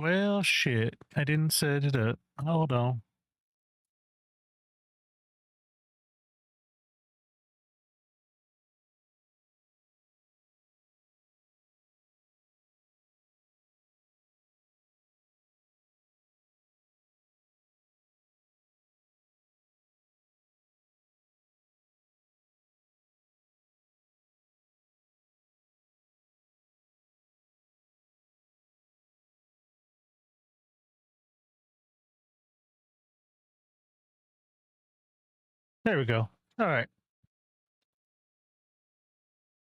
Well, shit. I didn't set it up. Hold on. There we go. All right.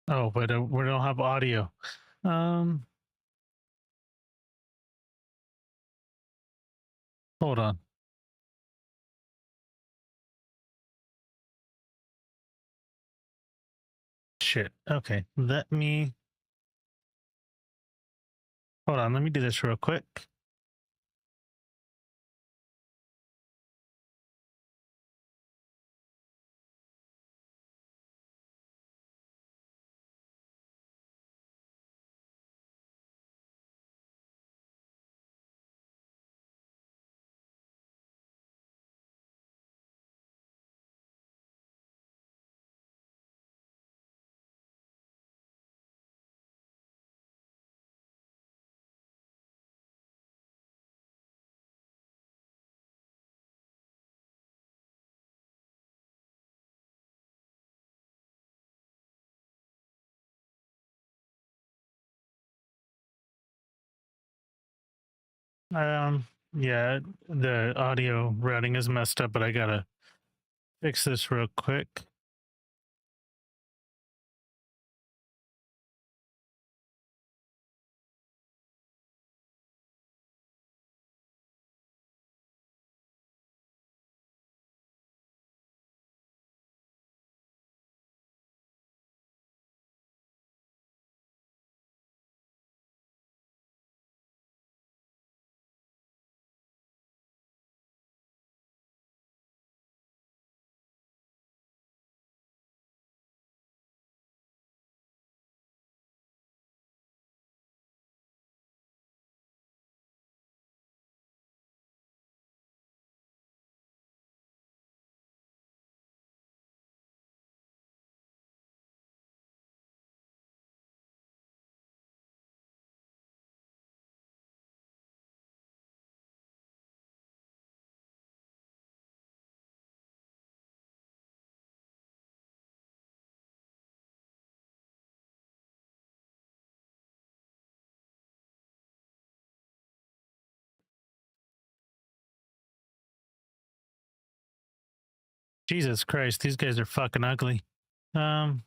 Oh, but we don't have audio. Um, Hold on. Shit. Okay. Hold on. Let me do this real quick. Yeah, the audio routing is messed up, but I gotta fix this real quick. Jesus Christ, these guys are fucking ugly. Um,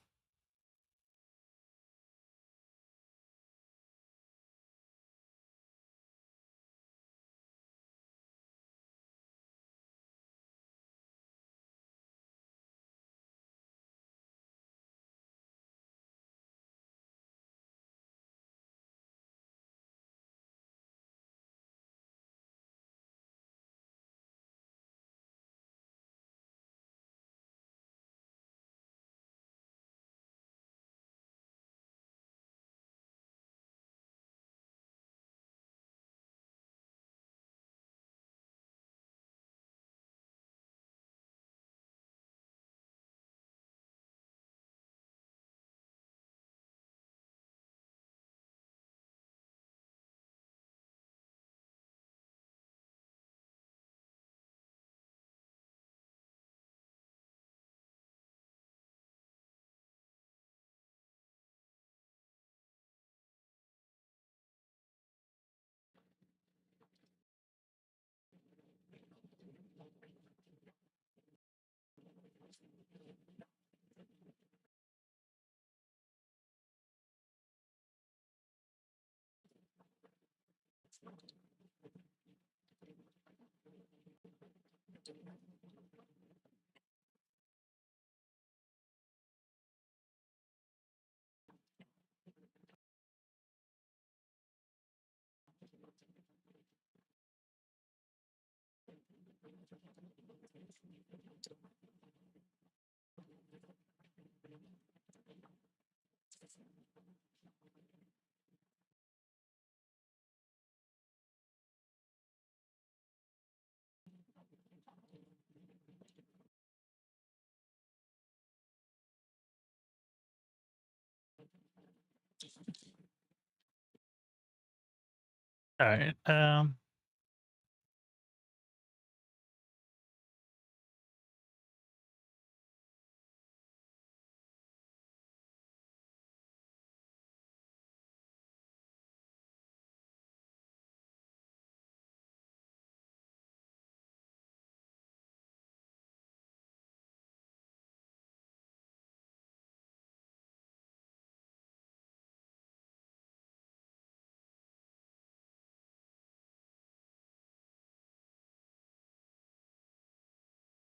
All right.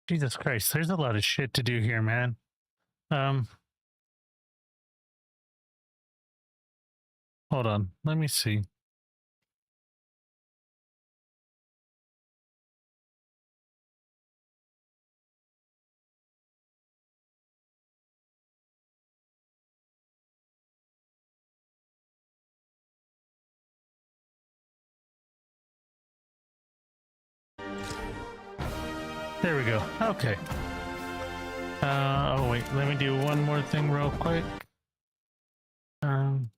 Jesus Christ, there's a lot of shit to do here, man. Um, Hold on. Let me see. There we go. Okay. Oh wait, let me do one more thing real quick. Um,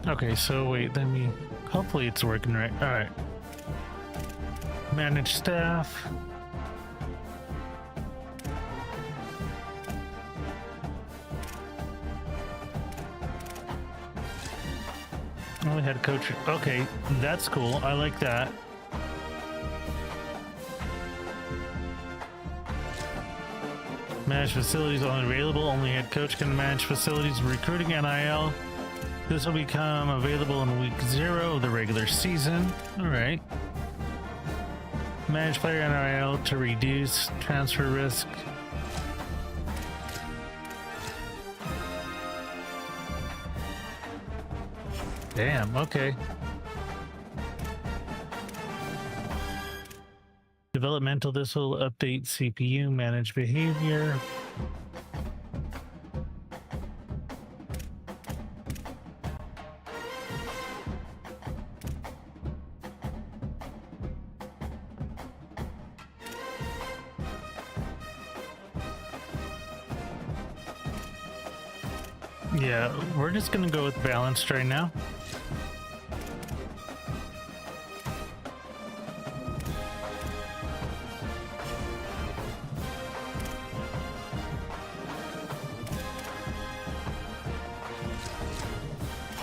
okay, so wait, let me. Hopefully it's working right. All right. Manage staff. Oh, head coach. Okay, that's cool. I like that. Manage facilities only available. Only head coach can manage facilities. Recruiting NIL. This will become available in week 0 of the regular season. All right. Manage player NIL to reduce transfer risk. Damn, okay. Developmental, this will update CPU, manage behavior. Yeah, we're just gonna go with balanced right now.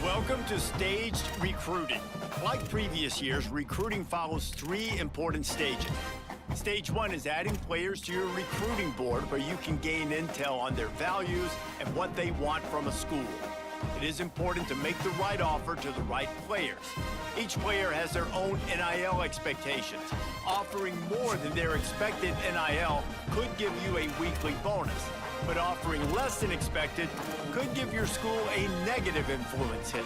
Welcome to staged recruiting. Like previous years, recruiting follows 3 important stages. Stage 1 is adding players to your recruiting board where you can gain intel on their values and what they want from a school. It is important to make the right offer to the right players. Each player has their own NIL expectations. Offering more than their expected NIL could give you a weekly bonus, but offering less than expected could give your school a negative influence hit.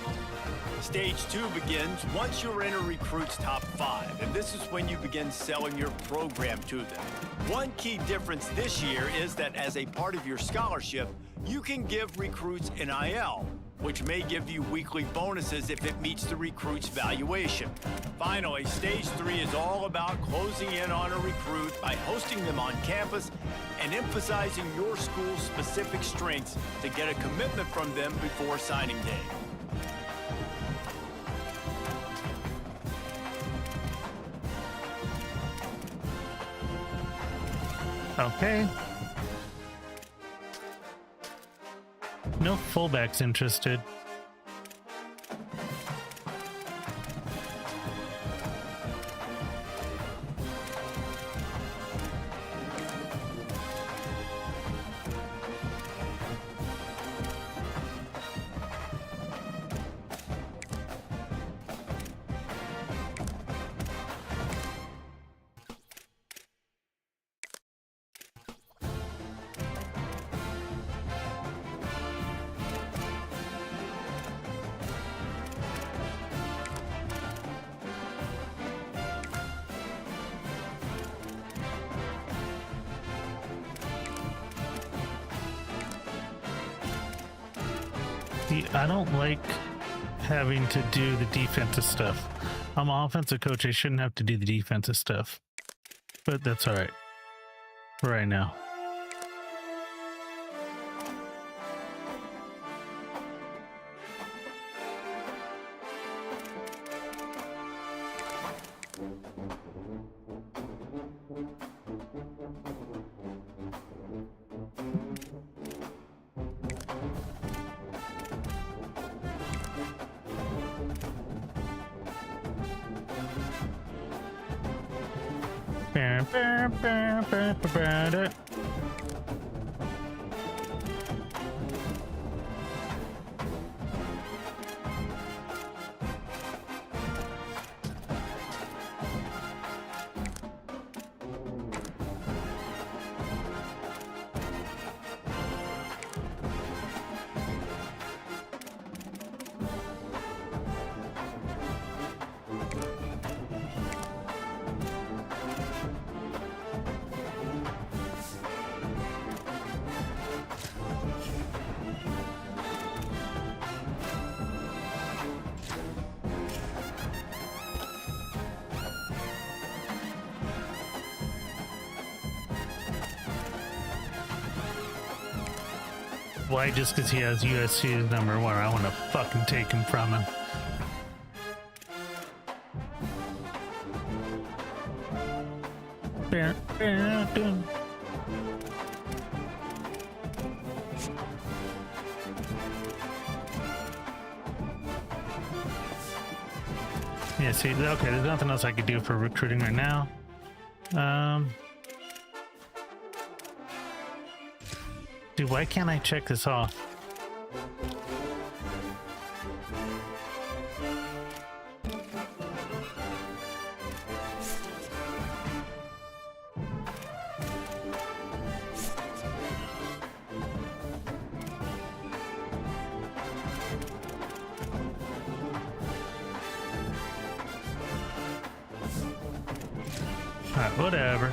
Stage 2 begins once you're in a recruit's top 5, and this is when you begin selling your program to them. One key difference this year is that as a part of your scholarship, you can give recruits NIL, which may give you weekly bonuses if it meets the recruit's valuation. Finally, Stage 3 is all about closing in on a recruit by hosting them on campus and emphasizing your school's specific strengths to get a commitment from them before signing day. Okay. No fullbacks interested. I don't like having to do the defensive stuff. I'm an offensive coach. I shouldn't have to do the defensive stuff, but that's all right for right now. Why? Just because he has USC's number one, I want to fucking take him from him. Yeah, see, okay, there's nothing else I could do for recruiting right now. Dude, why can't I check this off? Alright, whatever.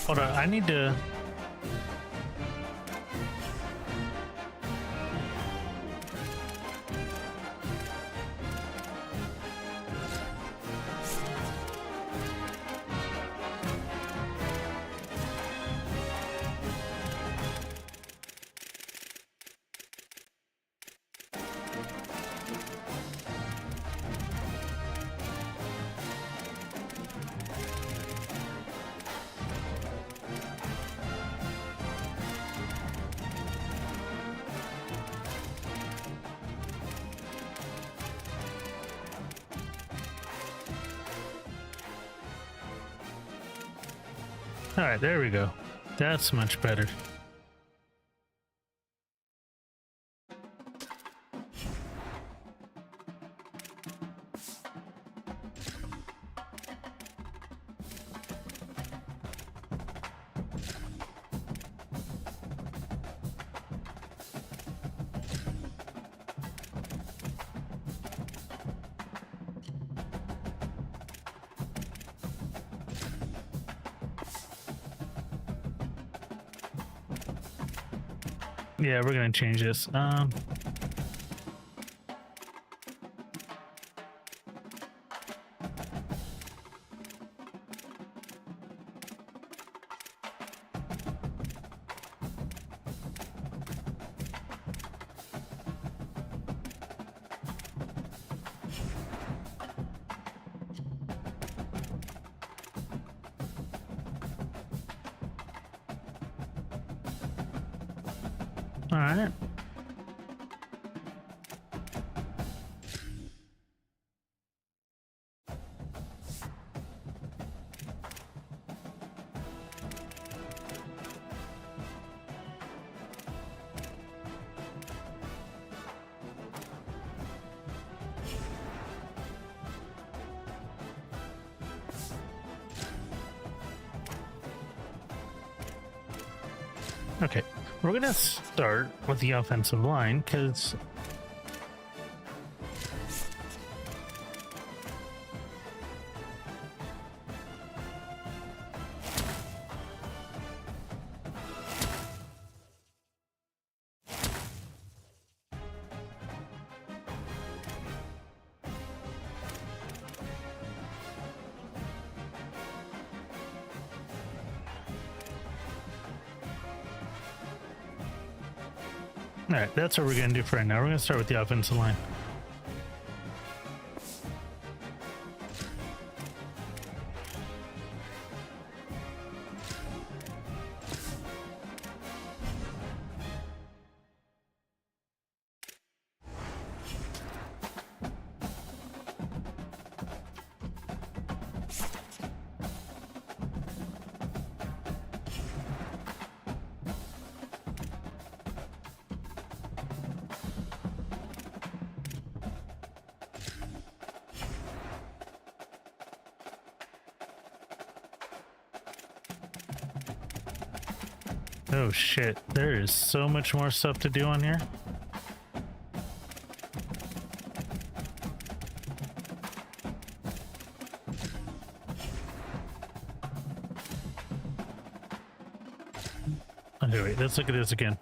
Hold on, I need to... All right, there we go. That's much better. Yeah, we're gonna change this. All right. Okay, we're gonna start with the offensive line because all right, that's what we're gonna do for right now. We're gonna start with the offensive line. Oh shit, there is so much more stuff to do on here. Okay, wait, let's look at this again.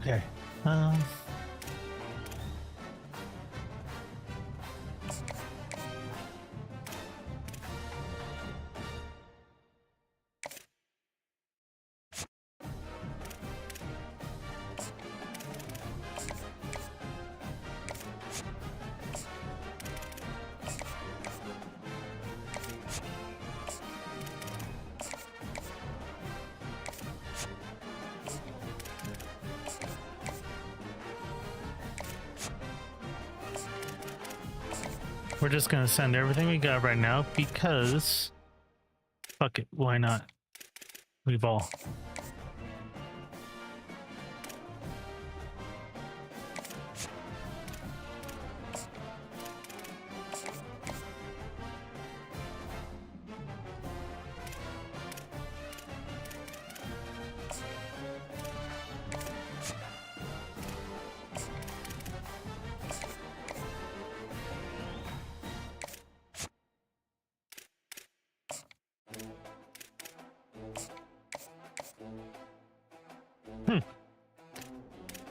Okay. We're just gonna send everything we got right now because fuck it, why not? We've all.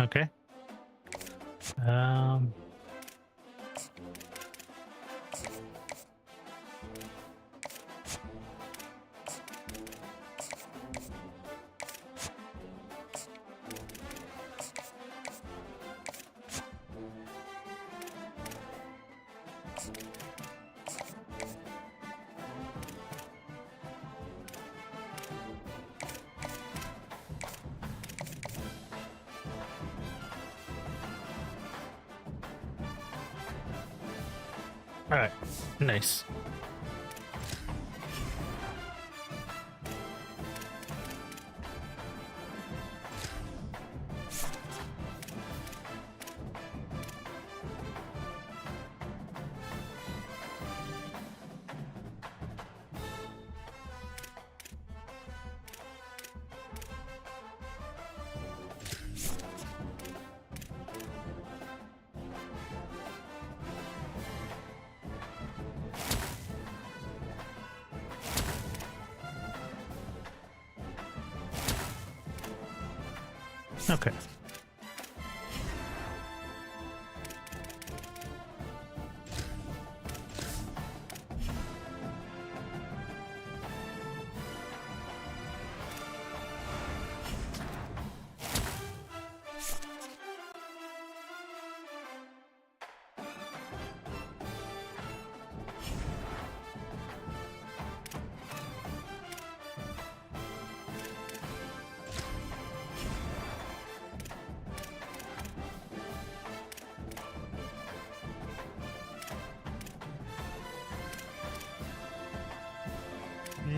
Okay. All right, nice. Okay.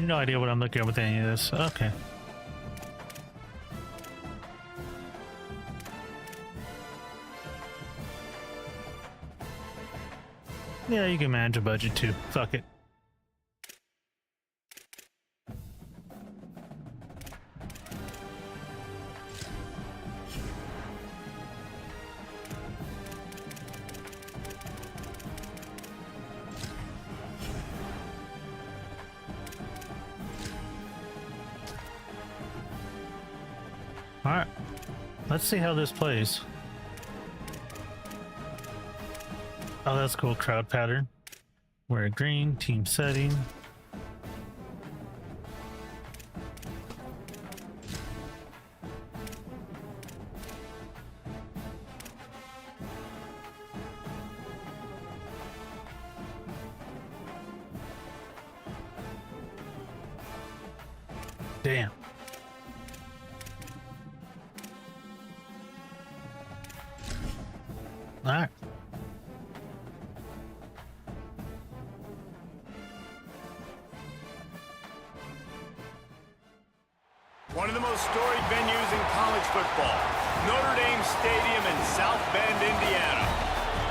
No idea what I'm looking at with any of this. Okay. Yeah, you can manage a budget too. Fuck it. All right, let's see how this plays. Oh, that's cool. Crowd pattern. Wear green, team setting. Damn. All right. One of the most storied venues in college football, Notre Dame Stadium in South Bend, Indiana.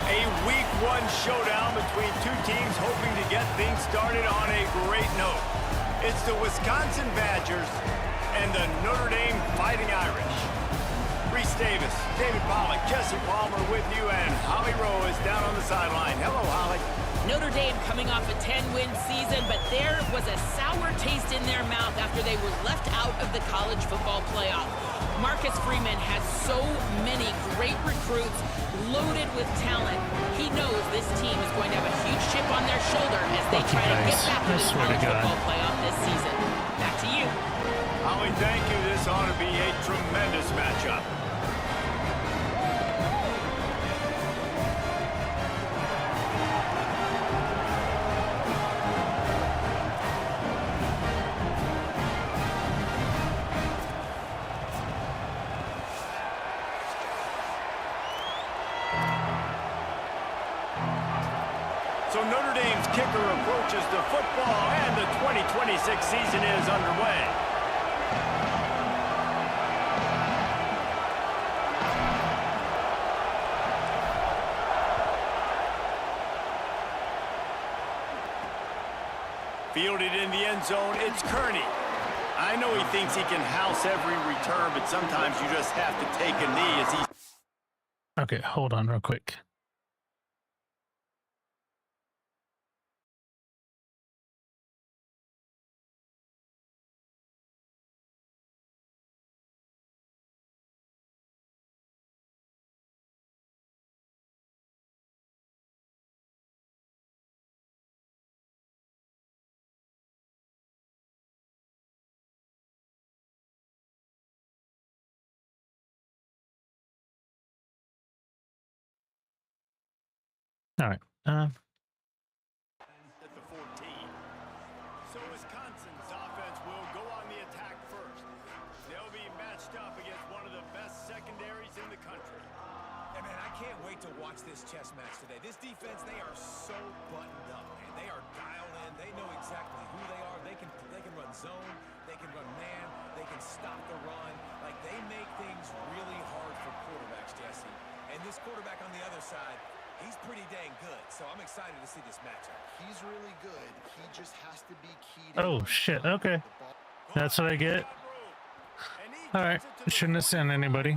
A Week 1 showdown between two teams hoping to get things started on a great note. It's the Wisconsin Badgers and the Notre Dame Fighting Irish. Reese Davis, David Pollack, Jesse Palmer with you, and Holly Rowe is down on the sideline. Hello, Holly. Notre Dame coming off a 10-win season, but there was a sour taste in their mouth after they were left out of the college football playoff. Marcus Freeman has so many great recruits loaded with talent. He knows this team is going to have a huge chip on their shoulder as they try to get back to the college football playoff this season. Back to you. Holly, thank you. This ought to be a tremendous matchup. So Notre Dame's kicker approaches the football, and the 2026 season is underway. Fielded in the end zone, it's Kearney. I know he thinks he can house every return, but sometimes you just have to take a knee as he... Okay, hold on real quick. All right. At the 14. So Wisconsin's offense will go on the attack first. They'll be matched up against one of the best secondaries in the country. Hey man, I can't wait to watch watch this chess match today. This defense, they are so buttoned up, man. They are dialed in. They know exactly who they are. They can run zone. They can run man. They can stop the run. Like, they make things really hard for quarterbacks, Jesse. And this quarterback on the other side, he's pretty dang good. So I'm excited to see this matchup. He's really good. He just has to be keyed Oh, in on shit. time. Okay. That's what I get. All right. Shouldn't have sent anybody.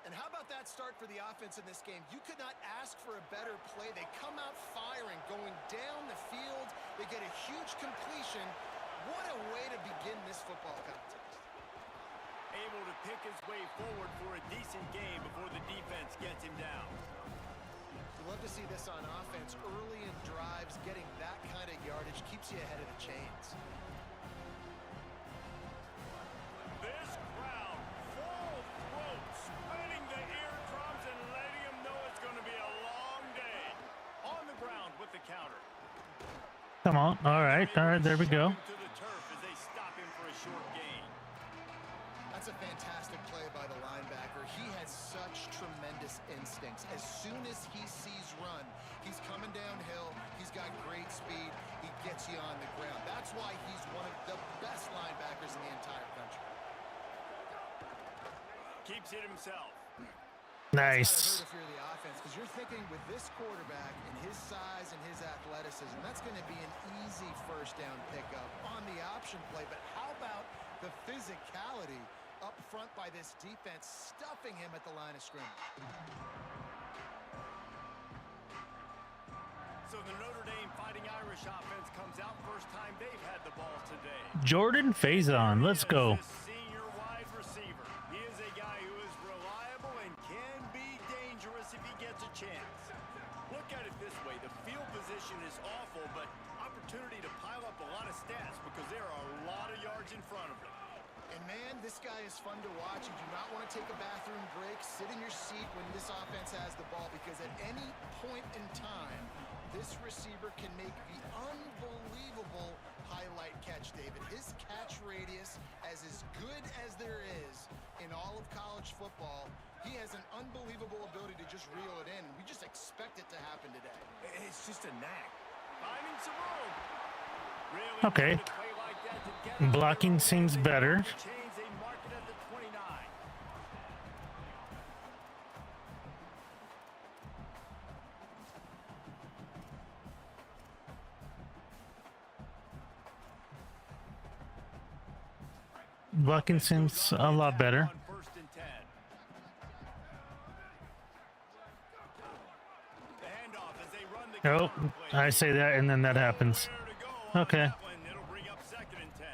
And how about that start for the offense in this game? You could not ask for a better play. They come out firing, going down the field. They get a huge completion. What a way to begin this football contest. Able to pick his way forward for a decent game before the defense gets him down. You love to see this on offense. Early in drives, getting that kind of yardage keeps you ahead of the chains. This crowd, full throat, spreading the eardrums and letting them know it's going to be a long day. On the ground with the counter. Come on. All right. There we go. To the turf as they stop him for a short gain. That's a fantastic play by the linebacker. He has such tremendous instincts. As soon as he sees run, he's coming downhill. He's got great speed. He gets you on the ground. That's why he's one of the best linebackers in the entire country. Keeps it himself. Nice. Fear the offense, because you're thinking with this quarterback and his size and his athleticism, that's going to be an easy first down pickup on the option play. But how about the physicality up front by this defense, stuffing him at the line of scrimmage? So the Notre Dame Fighting Irish offense comes out first time they've had the ball today. Jordan Faison. Let's go. This senior wide receiver. He is a guy who is reliable and can be dangerous if he gets a chance. Look at it this way. The field position is awful, but opportunity to pile up a lot of stats because there are a lot of yards in front of him. And man, this guy is fun to watch. You do not want to take a bathroom break. Sit in your seat when this offense has the ball, because at any point in time, this receiver can make the unbelievable highlight catch, David. His catch radius is as good as there is in all of college football. He has an unbelievable ability to just reel it in. We just expect it to happen today. It's just a knack. Finding some room. Really Okay. good play like that to get out Blocking there. seems better. Chains, they mark it at the 29. Blocking seems a lot better. On first and 10. The handoff as they run the Oh, counter play. I say that and then that happens. Nowhere to go on Okay. that one. It'll bring up second and 10.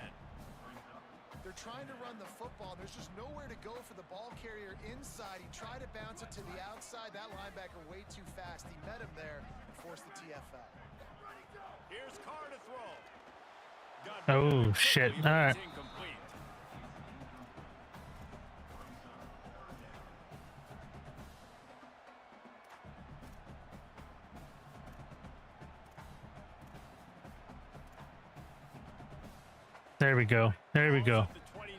They're trying to run the football. There's just nowhere to go for the ball carrier inside. He tried to bounce it to the outside. That linebacker way too fast. He met him there and forced the TFL. Here's Carr to throw. Oh, shit. All right. It's incomplete. There we go. There we go. At the 29,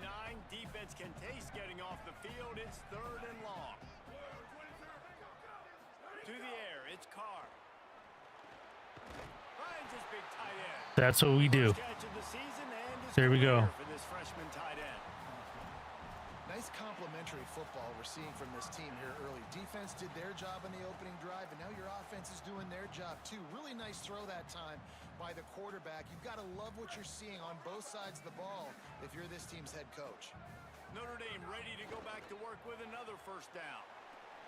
defense can taste getting off the field. It's third and long. To the air, it's Carr. Finds his big tight end. That's what we do. First catch of the season and his There we go. career for this freshman tight end. Nice complimentary football we're seeing from this team here early. Defense did their job in the opening drive, and now your offense is doing their job too. Really nice throw that time by the quarterback. You've got to love what you're seeing on both sides of the ball if you're this team's head coach. Notre Dame ready to go back to work with another first down.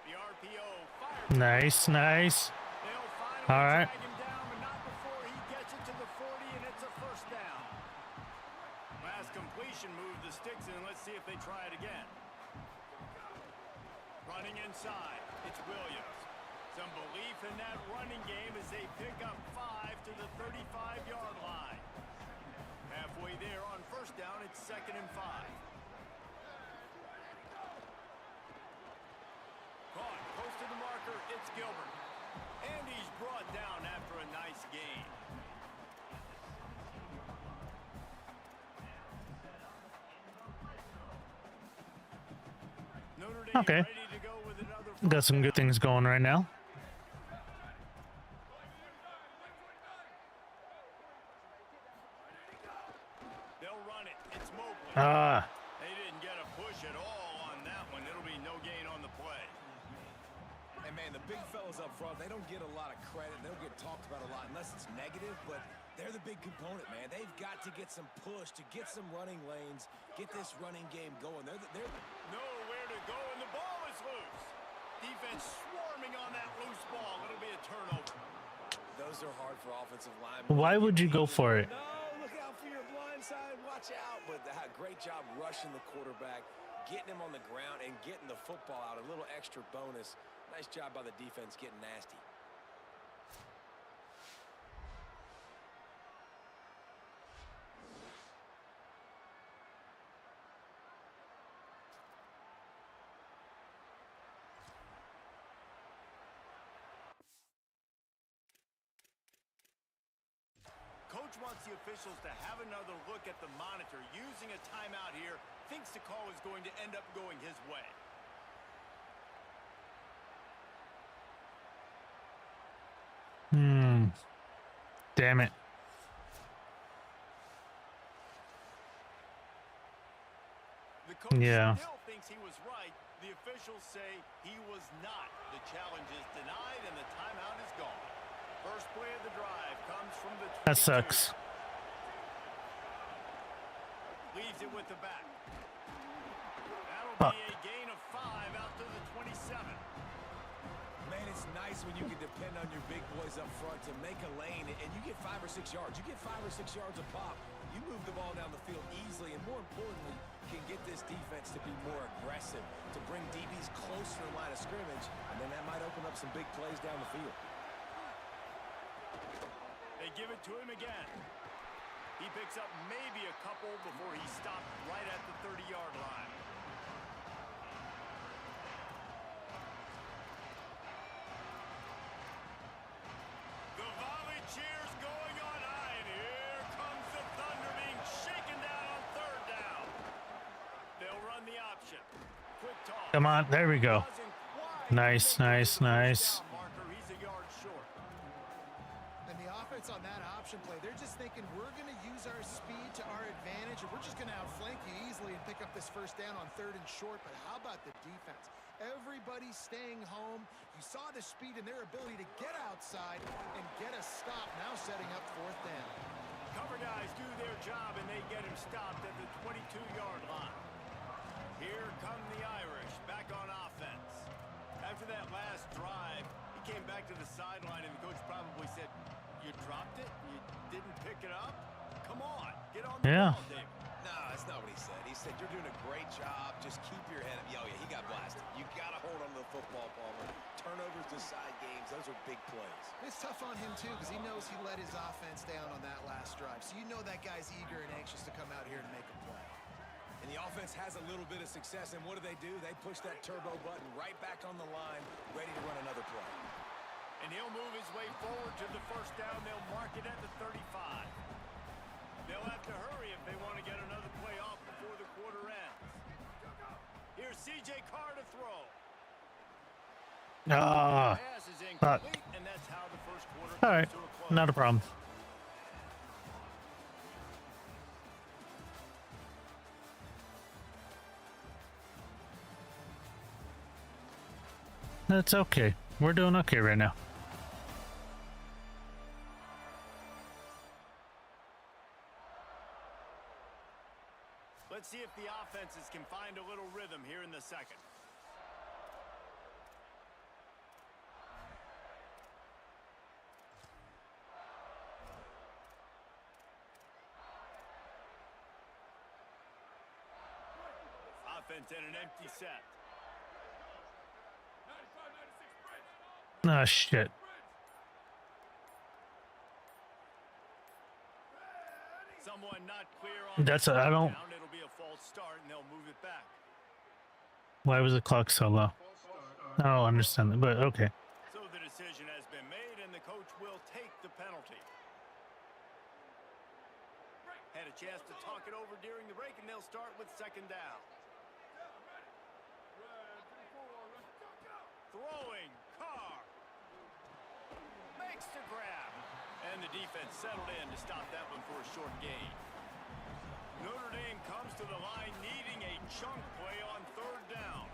The RPO fired. Nice, nice. They'll finally All right. drag him down, but not before he gets it to the 40, and it's a first down. Last completion moved the sticks in. Let's see if they try it again. Running inside, it's Williams. Some belief in that running game as they pick up 5 to the 35-yard line. Halfway there on first down, it's second and 5. Caught, close to the marker, it's Gilbert. And he's brought down after a nice gain. Notre Dame Okay. ready to go Got some good things going right now. They'll run it. It's Mobley. Ah, They didn't get a push at all on that one. It'll be no gain on the play. And man, the big fellas up front, they don't get a lot of credit. They don't get talked about a lot unless it's negative, but they're the big component, man. They've got to get some push to get some running lanes, get this running game going. They're Nowhere to go, and the ball is loose. Defense swarming on that loose ball. It'll be a turnover. Those are hard for offensive linemen. why would you go for it? No, look out for your blind side. Watch out. But great job rushing the quarterback, getting him on the ground, and getting the football out. A little extra bonus. Nice job by the defense getting nasty. Coach wants the officials to have another look at the monitor. Using a timeout here, thinks the call is going to end up going his way. Damn it. The coach Yeah. still thinks he was right. The officials say he was not. The challenge is denied, and the timeout is gone. First play of the drive comes from the 22. That sucks. Leaves it with the back. That'll Fuck. be a gain of 5 out to the 27. Man, it's nice when you can depend on your big boys up front to make a lane, and you get 5 or 6 yards. You get 5 or 6 yards a pop. You move the ball down the field easily, and more importantly, can get this defense to be more aggressive, to bring DBs closer to the line of scrimmage, and then that might open up some big plays down the field. They give it to him again. He picks up maybe a couple before he stopped right at the 30-yard line. The volley cheers going on high, and here comes the Thunder being shaken down on third down. They'll run the option. Quick toss. Come on, there we go. Doesn't quite Nice, get nice, to the first nice. down marker. He's a yard short. And the offense on that option play, they're just thinking we're going to use our speed to our advantage, and we're just going to outflank you easily and pick up this first down on 3rd and short. But how about the defense? Everybody's staying home. You saw the speed and their ability to get outside and get a stop, now setting up 4th down. Cover guys do their job, and they get him stopped at the 22-yard line. Here come the Irish back on offense. After that last drive, he came back to the sideline, and the coach probably said, "You dropped it? You didn't pick it up? Come on, get on the Yeah. ball, David." No, that's not what he said. He said, you're doing a great job. Just keep your head up. Oh, yeah, he got blasted. You got to hold on to the football, Palmer. Turnovers decide games. Those are big plays. It's tough on him, too, because he knows he let his offense down on that last drive. So you know that guy's eager and anxious to come out here and make a play. And the offense has a little bit of success, and what do? They push that turbo button right back on the line, ready to run another play. And he'll move his way forward to the first down. They'll mark it at the 35. They'll have to hurry if they want to get another play off before the quarter ends. Here's C.J. Carr to throw. Ah, Pass is fuck. incomplete, and that's how the first quarter All right, comes to a close. not a problem. That's okay. We're doing okay right now. Let's see if the offenses can find a little rhythm here in the second. Offense in an empty set. Ah, shit. Someone not clear on That's the I don't. down. It'll be a false start, and they'll move it back. Why was the clock so low? I don't understand that, but okay. So the decision has been made, and the coach will take the penalty. Had a chance to talk it over during the break, and they'll start with second down. Throwing. Carr. Makes the grab. And the defense settled in to stop that one for a short gain. Notre Dame comes to the line needing a chunk play on third down.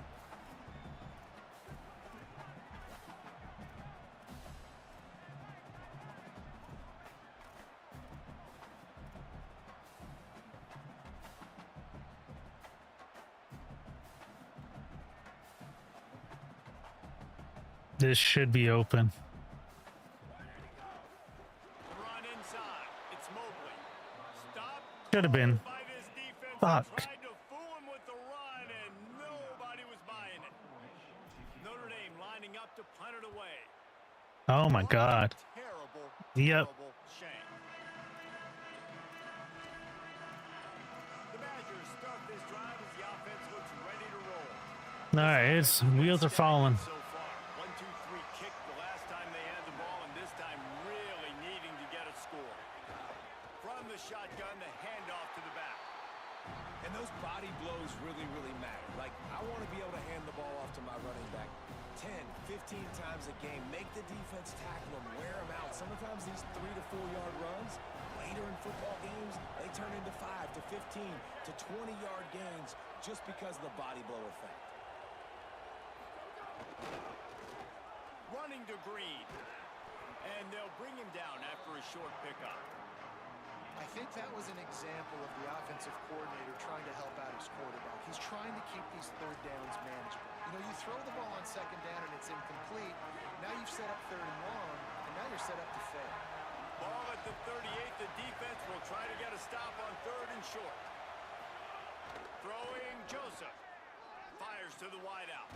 This should be open. Run inside. It's Mobley. Stop. Should have been. By this defense. Fuck. Tried to fool him with the run, and nobody was buying it. Notre Dame lining up to punt it away. Oh my God. Terrible, Yep. terrible shame. The Badgers start this drive as the offense looks ready to roll. All right, its wheels are falling. So far, 1-2-3 kick the last time they had the ball, and this time really needing to get a score. From the shotgun, the handoff to the back. And those body blows really, really matter. Like, I want to be able to hand the ball off to my running back 10, 15 times a game. Make the defense tackle them, wear them out. Sometimes these 3 to 4 yard runs, later in football games, they turn into 5 to 15 to 20 yard gains just because of the body blow effect. Running to Green. And they'll bring him down after a short pickup. I think that was an example of the offensive coordinator trying to help out his quarterback. He's trying to keep these third downs manageable. You know, you throw the ball on second down and it's incomplete. Now you've set up third and long, and now you're set up to fail. Ball at the 38. The defense will try to get a stop on third and short. Throwing Joseph. Fires to the wideout.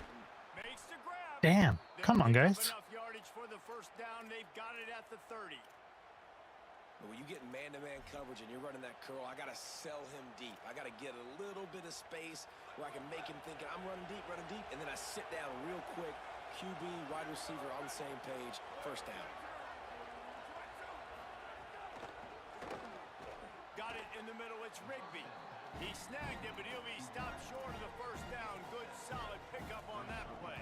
Makes the grab. Damn. Come on, guys. Enough yardage for the first down. They've got it at the 30. When you get man-to-man coverage and you're running that curl, I got to sell him deep. I got to get a little bit of space where I can make him think I'm running deep, and then I sit down real quick. QB, wide receiver on the same page. First down. Got it in the middle. It's Rigby. He snagged it, but he'll be stopped short of the first down. Good, solid pickup on that play.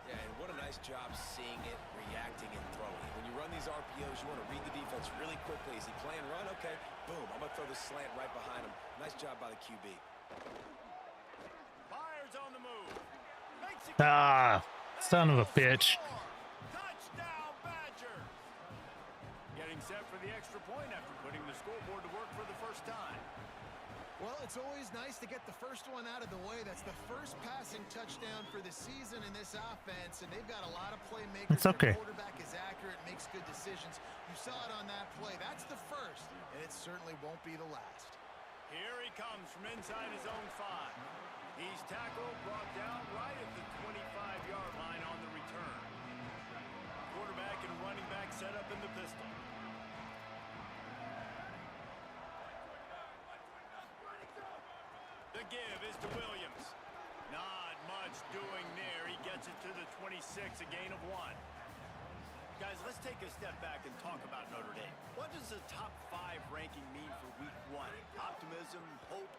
Yeah, and what a nice job seeing it, reacting, and throwing. When you run these RPOs, you want to read the defense really quickly. Is he playing run? Okay, boom. I'm going to throw the slant right behind him. Nice job by the QB. Fires on the move. Makes it. Ah, son of a bitch. Touchdown, Badgers. Getting set for the extra point after putting the scoreboard to work for the first time. Well, it's always nice to get the first one out of the way. That's the first passing touchdown for the season in this offense, and they've got a lot of playmakers. It's okay. Their quarterback is accurate, makes good decisions. You saw it on that play. That's the first, and it certainly won't be the last. Here he comes from inside his own 5. He's tackled, brought down right at the 25-yard line on the return. Quarterback and running back set up in the pistol. The give is to Williams. Not much doing there. He gets it to the 26, a gain of 1. Guys, let's take a step back and talk about Notre Dame. What does the top 5 ranking mean for week 1? Optimism, hope,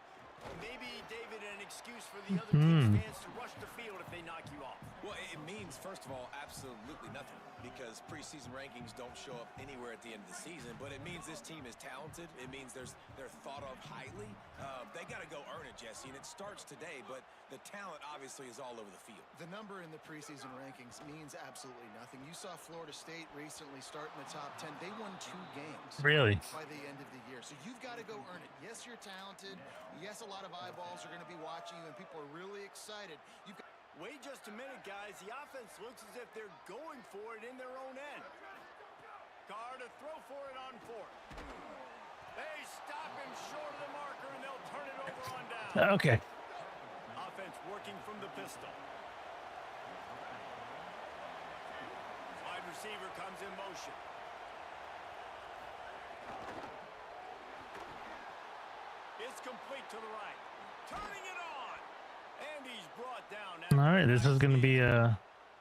maybe, David, an excuse for the other team's fans to rush the field if they knock you off. Well, it means, first of all, absolutely nothing, because preseason rankings don't show up anywhere at the end of the season, but it means this team is talented. It means they're thought of highly. They got to go earn it, Jesse, and it starts today, but the talent obviously is all over the field. The number in the preseason rankings means absolutely nothing. You saw Florida State recently start in the top 10. They won 2 games. Really? By the end of the year. So you've got to go earn it. Yes, you're talented. Yes, a lot of eyeballs are going to be watching you, and people are really excited. You've got Wait just a minute, guys. The offense looks as if they're going for it in their own end. Carr to throw for it on 4th. They stop him short of the marker, and they'll turn it over on down. Okay. Offense working from the pistol. Wide receiver comes in motion. It's complete to the right. Turning it on. And he's brought down. All right, this is going to be a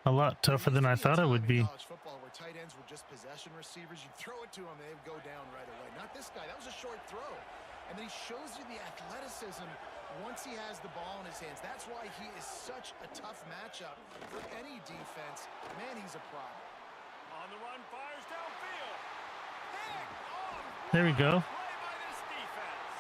lot tougher than I thought it would be. College football where tight ends were just possession receivers. You throw it to them, they would go down right away. Not this guy. That was a short throw. And then he shows you the athleticism once he has the ball in his hands. That's why he is such a tough matchup for any defense. Man, he's a problem. On the run, fires downfield. Picked off. There we go. Play by this defense.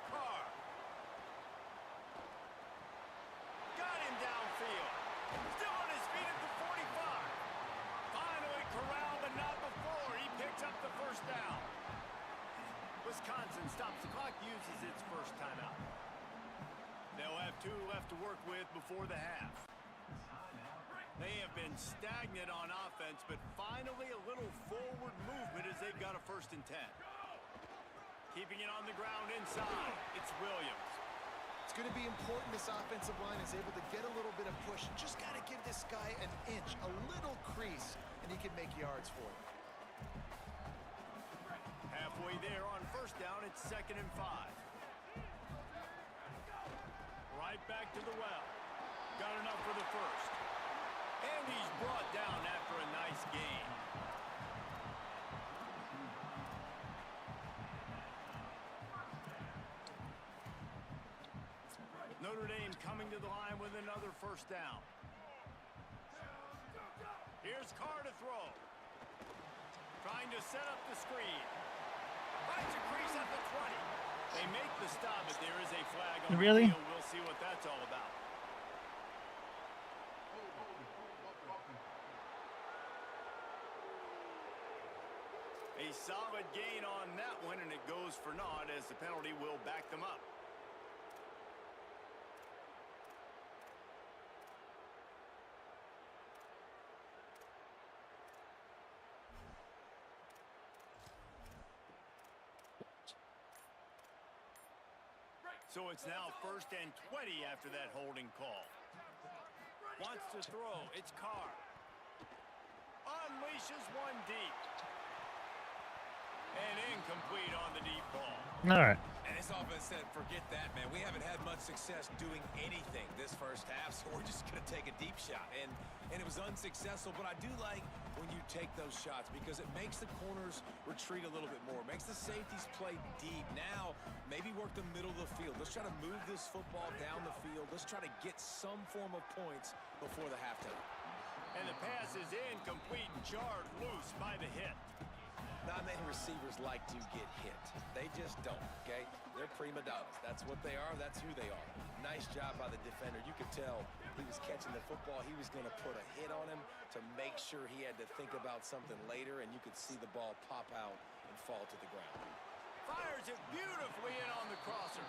Carr. Got him downfield. Still on his feet at the 45. Finally corralled, but not before. He picks up the first down. Wisconsin stops the clock, uses its first timeout. They'll have 2 left to work with before the half. They have been stagnant on offense, but finally a little forward movement as they've got a 1st and 10. Keeping it on the ground inside, it's Williams. It's going to be important this offensive line is able to get a little bit of push. Just got to give this guy an inch, a little crease, and he can make yards for it. Halfway there on 1st down, it's 2nd and 5. Right back to the well. Got enough for the 1st. And he's brought down after a nice gain. Notre Dame coming to the line with another 1st down. Here's Carr to throw. Trying to set up the screen. Finds a crease at the 20. They make the stop, but there is a flag on Really? the field. We'll see what that's all about. A solid gain on that one, and it goes for naught as the penalty will back them up. So it's now 1st and 20 after that holding call. Wants to throw. It's Carr. Unleashes one deep. And incomplete on the deep ball. All right. And this offense said, forget that, man. We haven't had much success doing anything this 1st half, so we're just going to take a deep shot. And it was unsuccessful, but I do like when you take those shots because it makes the corners retreat a little bit more. It makes the safeties play deep. Now, maybe work the middle of the field. Let's try to move this football down the field. Let's try to get some form of points before the halftime. And the pass is incomplete, jarred loose by the hit. Not many receivers like to get hit. They just don't, okay? They're prima donnas. That's what they are. That's who they are. Nice job by the defender. You could tell he was catching the football. He was going to put a hit on him to make sure he had to think about something later, and you could see the ball pop out and fall to the ground. Fires it beautifully in on the crosser.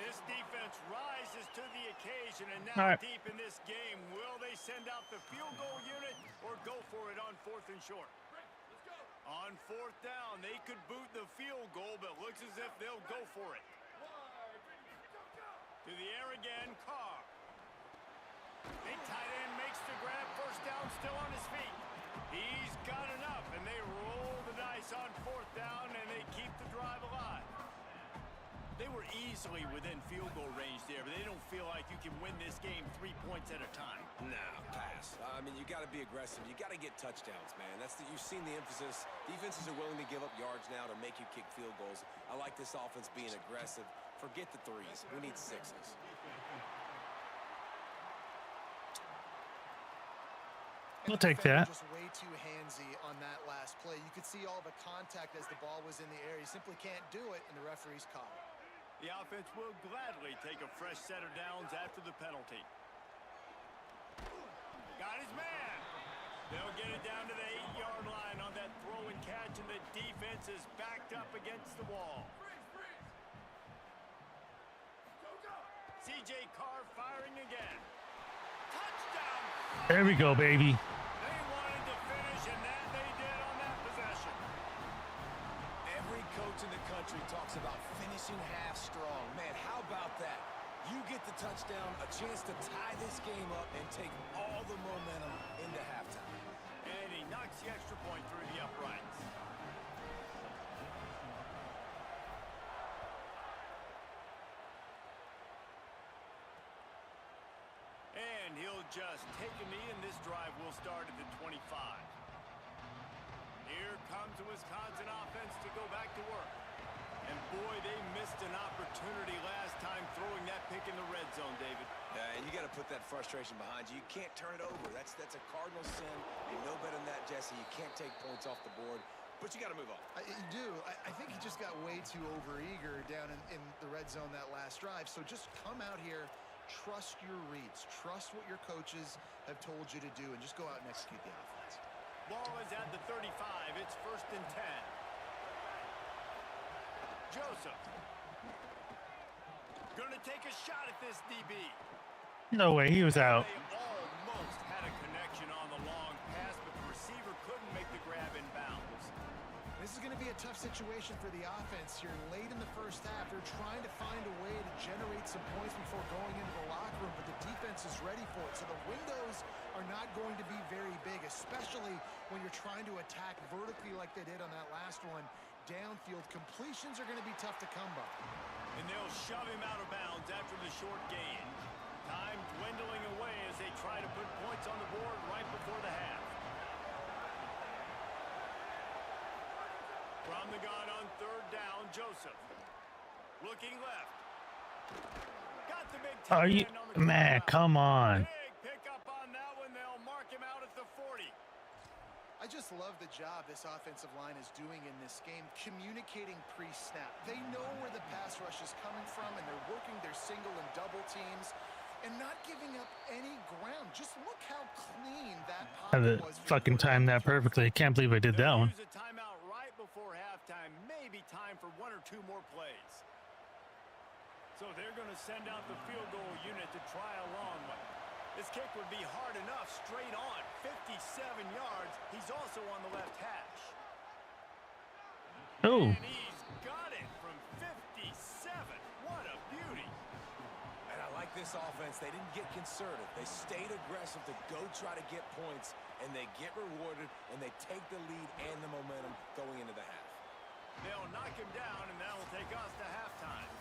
This defense rises to the occasion, and now deep in this game, will they send out the field goal unit or go for it on 4th and short? On 4th down, they could boot the field goal, but looks as if they'll go for it. To the air again, Carr. Big tight end makes the grab, 1st down, still on his feet. He's got enough, and they roll the dice on 4th down, and they keep the drive alive. They were easily within field goal range there, but they don't feel like you can win this game 3 points at a time. Nah, pass. I mean, you got to be aggressive. You got to get touchdowns, man. You've seen the emphasis. Defenses are willing to give up yards now to make you kick field goals. I like this offense being aggressive. Forget the 3s. We need 6s. We'll take that. Just way too handsy on that last play. You could see all the contact as the ball was in the air. He simply can't do it, and the referee's caught it. The offense will gladly take a fresh set of downs after the penalty. Got his man. They'll get it down to the 8-yard line on that throw and catch, and the defense is backed up against the wall. C.J. Carr firing again. Touchdown! There we go, baby. They wanted to finish, and that they did on that possession. Every coach in the country talks about finishing half strong. Man, how about that? You get the touchdown, a chance to tie this game up and take all the momentum into halftime. And he knocks the extra point through the uprights. And he'll just take a knee, and this drive will start at the 25. Here comes the Wisconsin offense to go back to work. And boy, they missed an opportunity last time throwing that pick in the red zone, David. Yeah, and you got to put that frustration behind you. You can't turn it over. That's a cardinal sin. You know better than that, Jesse. You can't take points off the board, but you got to move on. You do. I think he just got way too overeager down in the red zone that last drive. So just come out here, trust your reads, trust what your coaches have told you to do, and just go out and execute the offense. Ball is at the 35. It's 1st and 10. Joseph. Gonna take a shot at this DB. No way, he was out. They almost had a connection on the long pass, but the receiver couldn't make the grab in bounds. This is going to be a tough situation for the offense here. Late in the first half, they're trying to find a way to generate some points before going into the locker room, but the defense is ready for it. So the windows are not going to be very big, especially when you're trying to attack vertically like they did on that last one. Downfield completions are going to be tough to come by. And they'll shove him out of bounds after the short gain. Time dwindling away as they try to put points on the board right before the half. From the gun on 3rd down, Joseph. Looking left. Got the big Are you, on the man, ground. come on. Big pickup on that one. They'll mark him out at the 40. I just love the job this offensive line is doing in this game, communicating pre-snap. They know where the pass rush is coming from, and they're working their single and double teams and not giving up any ground. Just look how clean that pocket was. Fucking timed that perfectly. I can't believe I did that one. Use a timeout right before halftime. Maybe time for 1 or 2 more plays. So they're going to send out the field goal unit to try a long one. This kick would be hard enough straight on. 57 yards. He's also on the left hash. Oh. And he's got it from 57. What a beauty. And I like this offense. They didn't get concerted. They stayed aggressive to go try to get points, and they get rewarded, and they take the lead and the momentum going into the half. They'll knock him down, and that'll take us to halftime.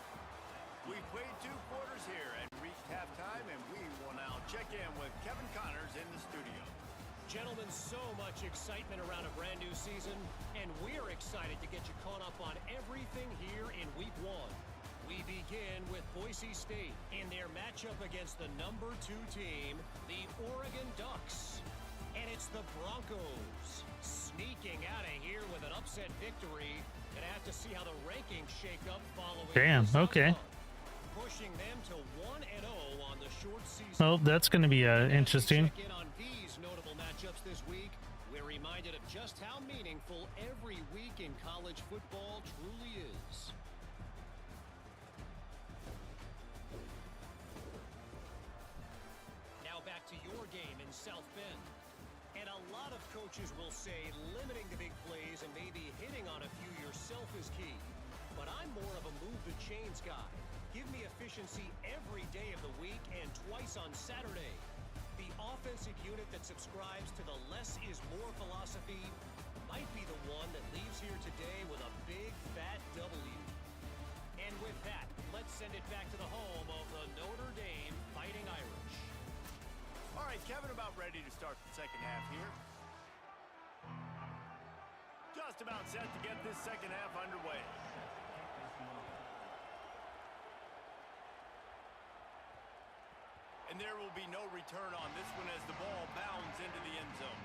We've played 2 quarters here and reached halftime, and we will now check in with Kevin Connors in the studio. Gentlemen, so much excitement around a brand new season, and we're excited to get you caught up on everything here in Week 1. We begin with Boise State in their matchup against the number 2 team, the Oregon Ducks. And it's the Broncos sneaking out of here with an upset victory. Gonna have to see how the rankings shake up following. Damn, okay. Pushing them to 1-0 on the short season. Well, that's going to be interesting. Check in on these notable matchups this week. We're reminded of just how meaningful every week in college football truly is. Now back to your game in South Bend. And a lot of coaches will say limiting the big plays and maybe hitting on a few yourself is key. But I'm more of a move the chains guy. Give me efficiency every day of the week and twice on Saturday. The offensive unit that subscribes to the less is more philosophy might be the one that leaves here today with a big fat W. And with that, let's send it back to the home of the Notre Dame Fighting Irish. All right, Kevin, about ready to start the second half here. Just about set to get this second half underway. And there will be no return on this one as the ball bounds into the end zone.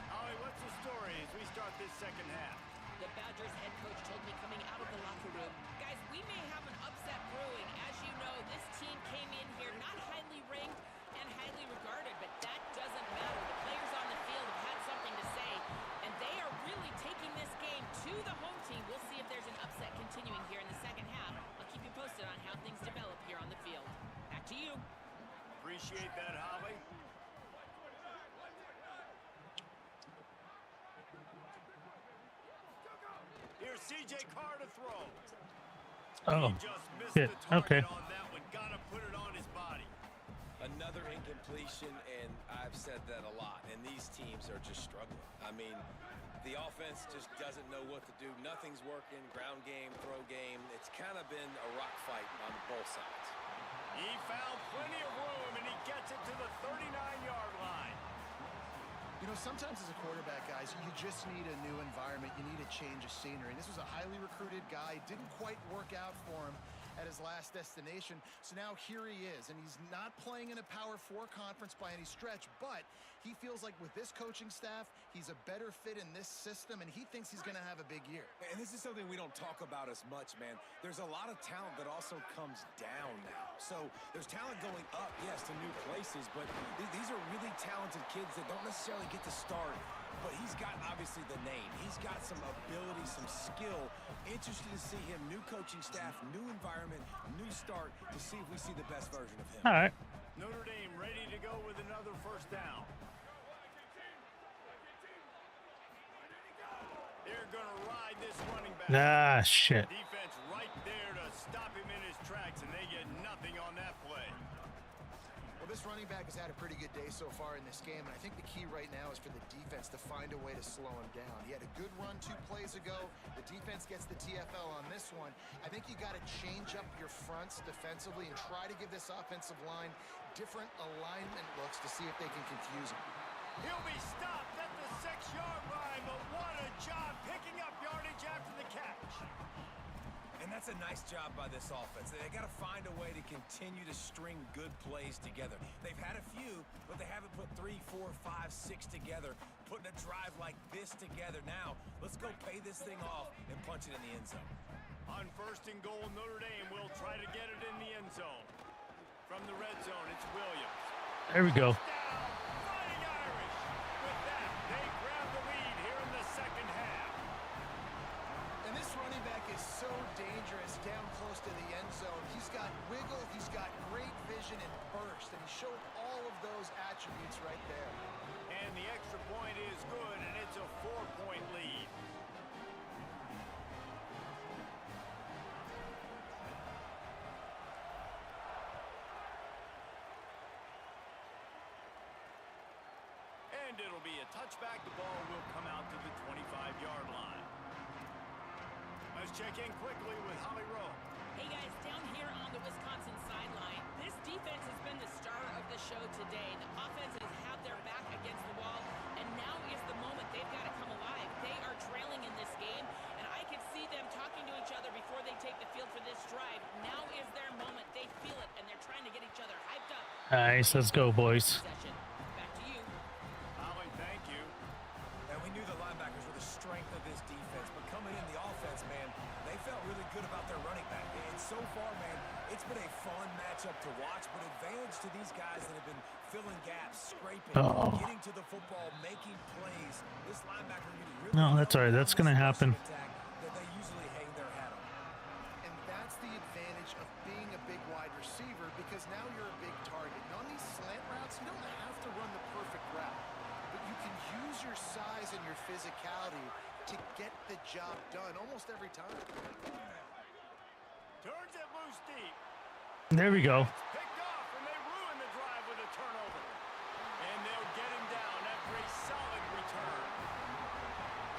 Holly, what's the story as we start this second half? The Badgers head coach told me coming out of the locker room, guys, we may have an upset brewing. As you know, this team came in here not highly ranked and highly regarded, but that doesn't matter. The players on the field have had something to say, and they are really taking this game to the home team. We'll see if there's an upset continuing here in the second half. I'll keep you posted on how things develop here on the field. Back to you. Appreciate that, Holly. Here's C.J. Carr to throw. Oh, He just missed shit. the target Okay. on that one. Gotta put it on his body. Another incompletion, and I've said that a lot, and these teams are just struggling. I mean, the offense just doesn't know what to do. Nothing's working. Ground game, throw game. It's kind of been a rock fight on both sides. He found plenty of room, and he gets it to the 39-yard line. You know, sometimes as a quarterback, guys, you just need a new environment. You need a change of scenery. This was a highly recruited guy. Didn't quite work out for him at his last destination. So now here he is, and he's not playing in a Power 4 conference by any stretch, but he feels like with this coaching staff, he's a better fit in this system, and he thinks he's going to have a big year. And this is something we don't talk about as much, man. There's a lot of talent that also comes down now. So there's talent going up, yes, to new places, but these are really talented kids that don't necessarily get to start. But he's got, obviously, the name. He's got some ability, some skill. Interested to see him. New coaching staff, new environment, new start to see if we see the best version of him. All right. Notre Dame ready to go with another first down. They're going to ride this running back. Ah, shit. Defense right there to stop him in his tracks, and they get nothing on that play. Well, this running back has had a pretty good day so far in this game, and I think the key right now is for the defense to find a way to slow him down. He had a good run 2 plays ago. The defense gets the TFL on this one. I think you got to change up your fronts defensively and try to give this offensive line different alignment looks to see if they can confuse him. He'll be stopped at the 6-yard line, but what a job picking up yardage after the catch. And that's a nice job by this offense. They got to find a way to continue to string good plays together. They've had a few, but they haven't put 3, 4, 5, 6 together, putting a drive like this together. Now, let's go pay this thing off and punch it in the end zone. On 1st and goal, Notre Dame will try to get it in the end zone. From the red zone, it's Williams. There we go. Down, Fighting Irish. With that, they grab the lead here in the second half. And this running back is so dangerous down close to the end zone. He's got wiggle, he's got great vision and burst, and he showed all of those attributes right there. And the extra point is good, and it's a 4-point lead. And it'll be a touchback. The ball will come out to the 25-yard line. Let's check in quickly with Holly Rowe. Hey guys, down here on the Wisconsin sideline, this defense has been the star of the show today. The offense has had their back against the wall, and now is the moment they've got to come alive. They are trailing in this game, and I can see them talking to each other before they take the field for this drive. Now is their moment. They feel it, and they're trying to get each other hyped up. Nice, let's go, boys. Back to you. Holly, thank you. And we knew the linebackers were the strength of this defense, but coming in the offense, man, they felt really good about their running back. And so far, man, it's been a fun matchup to watch, but advantage to these guys that have been filling gaps, scraping, getting to the football, making plays. This linebacker really No, that's all right. That's going to happen. that they usually hang their hat on. And that's the advantage of being a big wide receiver, because now you're a big target. And on these slant routes, you don't have to run the perfect route, but you can use your size and your physicality to get the job done almost every time. Turns it loose deep. There we go. Picked off, and they ruin the drive with a turnover. And they'll get him down after a solid return.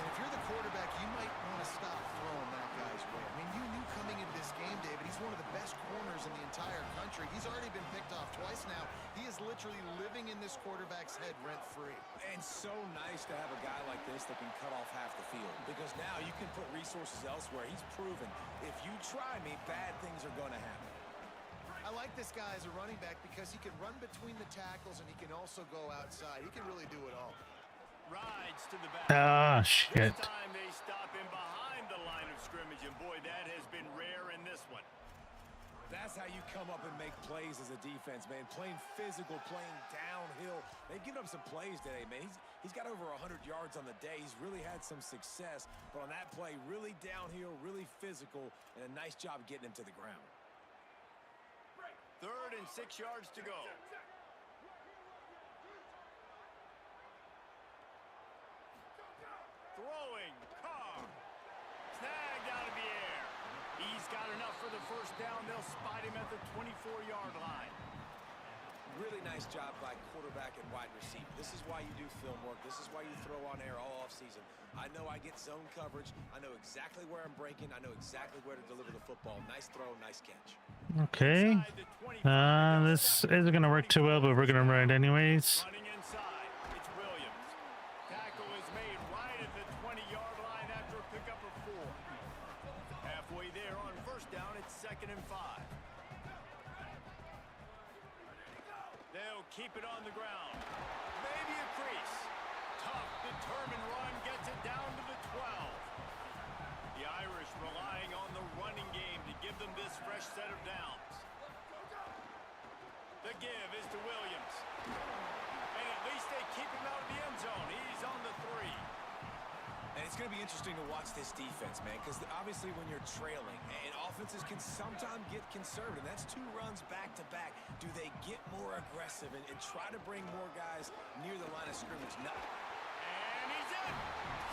And if you're the quarterback, you might want to stop throwing that guy's way. I mean, you knew coming into this game, David, he's one of the best corners in the entire country. He's already been picked off twice now. He is literally living in this quarterback's head rent-free. And so nice to have a guy like this that can cut off half the field, because now you can put resources elsewhere. He's proven if you try me, bad things are going to happen. I like this guy as a running back because he can run between the tackles and he can also go outside. He can really do it all. Rides to the back. Ah, shit. This time they stop him behind the line of scrimmage, and boy, that has been rare in this one. That's how you come up and make plays as a defense, man. Playing physical, playing downhill. They've given up some plays today, man. He's got over 100 yards on the day. He's really had some success. But on that play, really downhill, really physical, and a nice job getting him to the ground. 3rd and 6 yards to go. Throwing, Carr. Snagged out of the air. He's got enough for the first down. They'll spot him at the 24-yard line. Really nice job by quarterback and wide receiver. This is why you do film work. This is why you throw on air all offseason. I know I get zone coverage. I know exactly where I'm breaking. I know exactly where to deliver the football. Nice throw, nice catch. Okay. This isn't going to work too well, but we're going to run it anyways. Running inside, it's Williams. Tackle is made right at the 20-yard line after a pickup of 4. Halfway there on first down, it's 2nd and 5. They'll keep it on the ground. Maybe a crease. Tough, determined run gets it down to the 12. The Irish relying on the running game to give them this fresh set of downs. The give is to Williams. And at least they keep him out of the end zone. He's on the 3. And it's going to be interesting to watch this defense, man, because obviously when you're trailing, and offenses can sometimes get conservative. That's 2 runs back-to-back. Do they get more aggressive and try to bring more guys near the line of scrimmage? No. And he's in.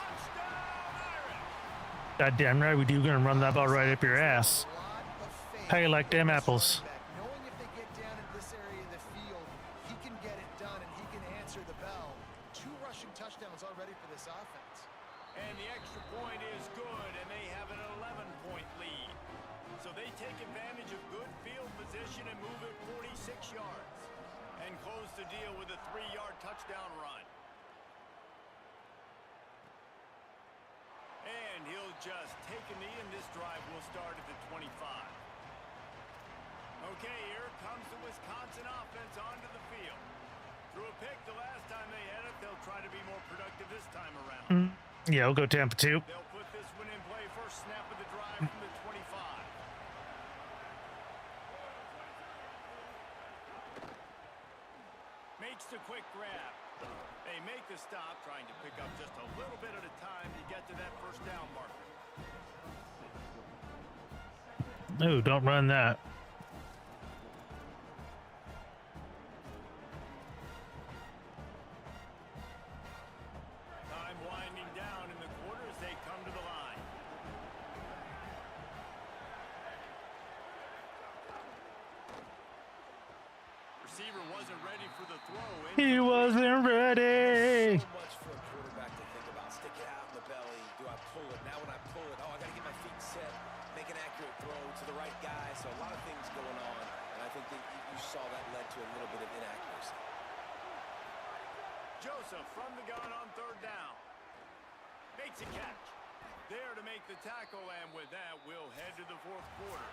Touchdown, Irish. Goddamn right, we do gonna run that ball right up your ass. How you like them apples? Knowing if they get down in this area of the field, he can get it done and he can answer the bell. 2 rushing touchdowns already for this offense. And the extra point is good, and they have an 11-point lead. So they take advantage of good field position and move it 46 yards. And close the deal with a 3-yard touchdown run. And he'll just take a knee, and this drive will start at the 25. Okay, here comes the Wisconsin offense onto the field. Threw a pick the last time they had it. They'll try to be more productive this time around. Yeah, we'll go Tampa 2. They'll put this one in play. First snap of the drive from the 25. Makes the quick grab. They make the stop, trying to pick up just a little bit at a time to get to that first down marker. No, don't run that. Time winding down in the quarter as they come to the line. Receiver wasn't ready for the throw. He wasn't ready. So much for a quarterback to think about. Stick it out in the belly. Do I pull it? Now when I pull it, oh, I got to get my feet set. Make an accurate throw to the right guy. So a lot of things going on. And I think that you saw that led to a little bit of inaccuracy. Joseph from the gun on 3rd down. Makes a catch. There to make the tackle, and with that, we'll head to the 4th quarter.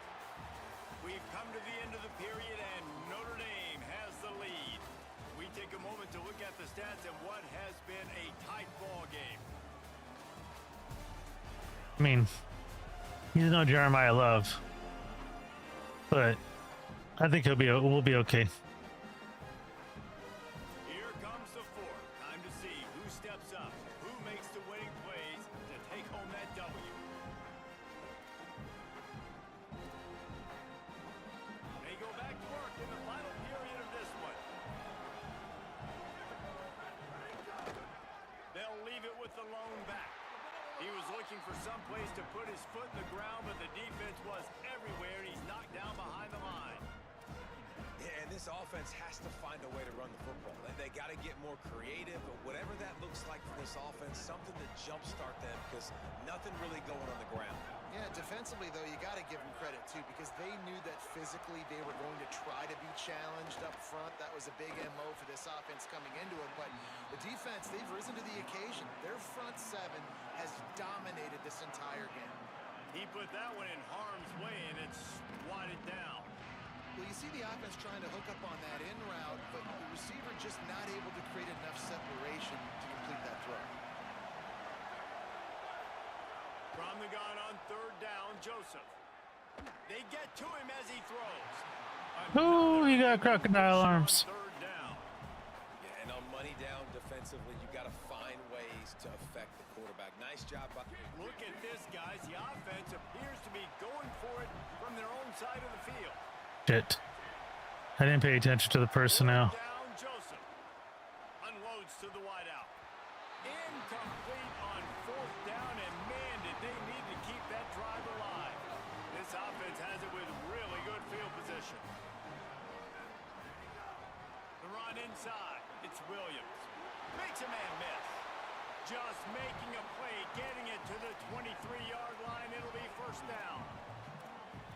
We've come to the end of the period, and Notre Dame has the lead. We take a moment to look at the stats and what has been a tight ball game. I mean, he's no Jeremiah Love, but I think we'll be okay. Here comes the 4th. Time to see who steps up, who makes the winning plays to take home that W. They go back to work in the final period of this one. They'll leave it with the lone back. He was looking for some place to put his foot in the ground, but the defense was everywhere, and he's knocked down behind the line. Yeah, and this offense has to find a way to run the football. They got to get more creative, but whatever that looks like for this offense, something to jumpstart them because nothing really going on the ground. Yeah, defensively, though, you got to give them credit, too, because they knew that physically they were going to try to be challenged up front. That was a big MO for this offense coming into it. But the defense, they've risen to the occasion. Their front 7 has dominated this entire game. He put that one in harm's way, and it's swatted down. Well, you see the offense trying to hook up on that in route, but the receiver just not able to create enough separation to complete that throw. From the gun on 3rd down, Joseph. They get to him as he throws. Ooh, you got crocodile arms. 3rd down. Yeah, and on money down defensively, you got to find ways to affect the quarterback. Nice job by... Look at this, guys. The offense appears to be going for it from their own side of the field. Shit. I didn't pay attention to the personnel. Down, Joseph. Unloads to the wideout. Incomplete on 4th down, and man, did they need to keep that drive alive. This offense has it with really good field position. Williams. Makes a man miss. Just making a play, getting it to the 23-yard line. It'll be first down.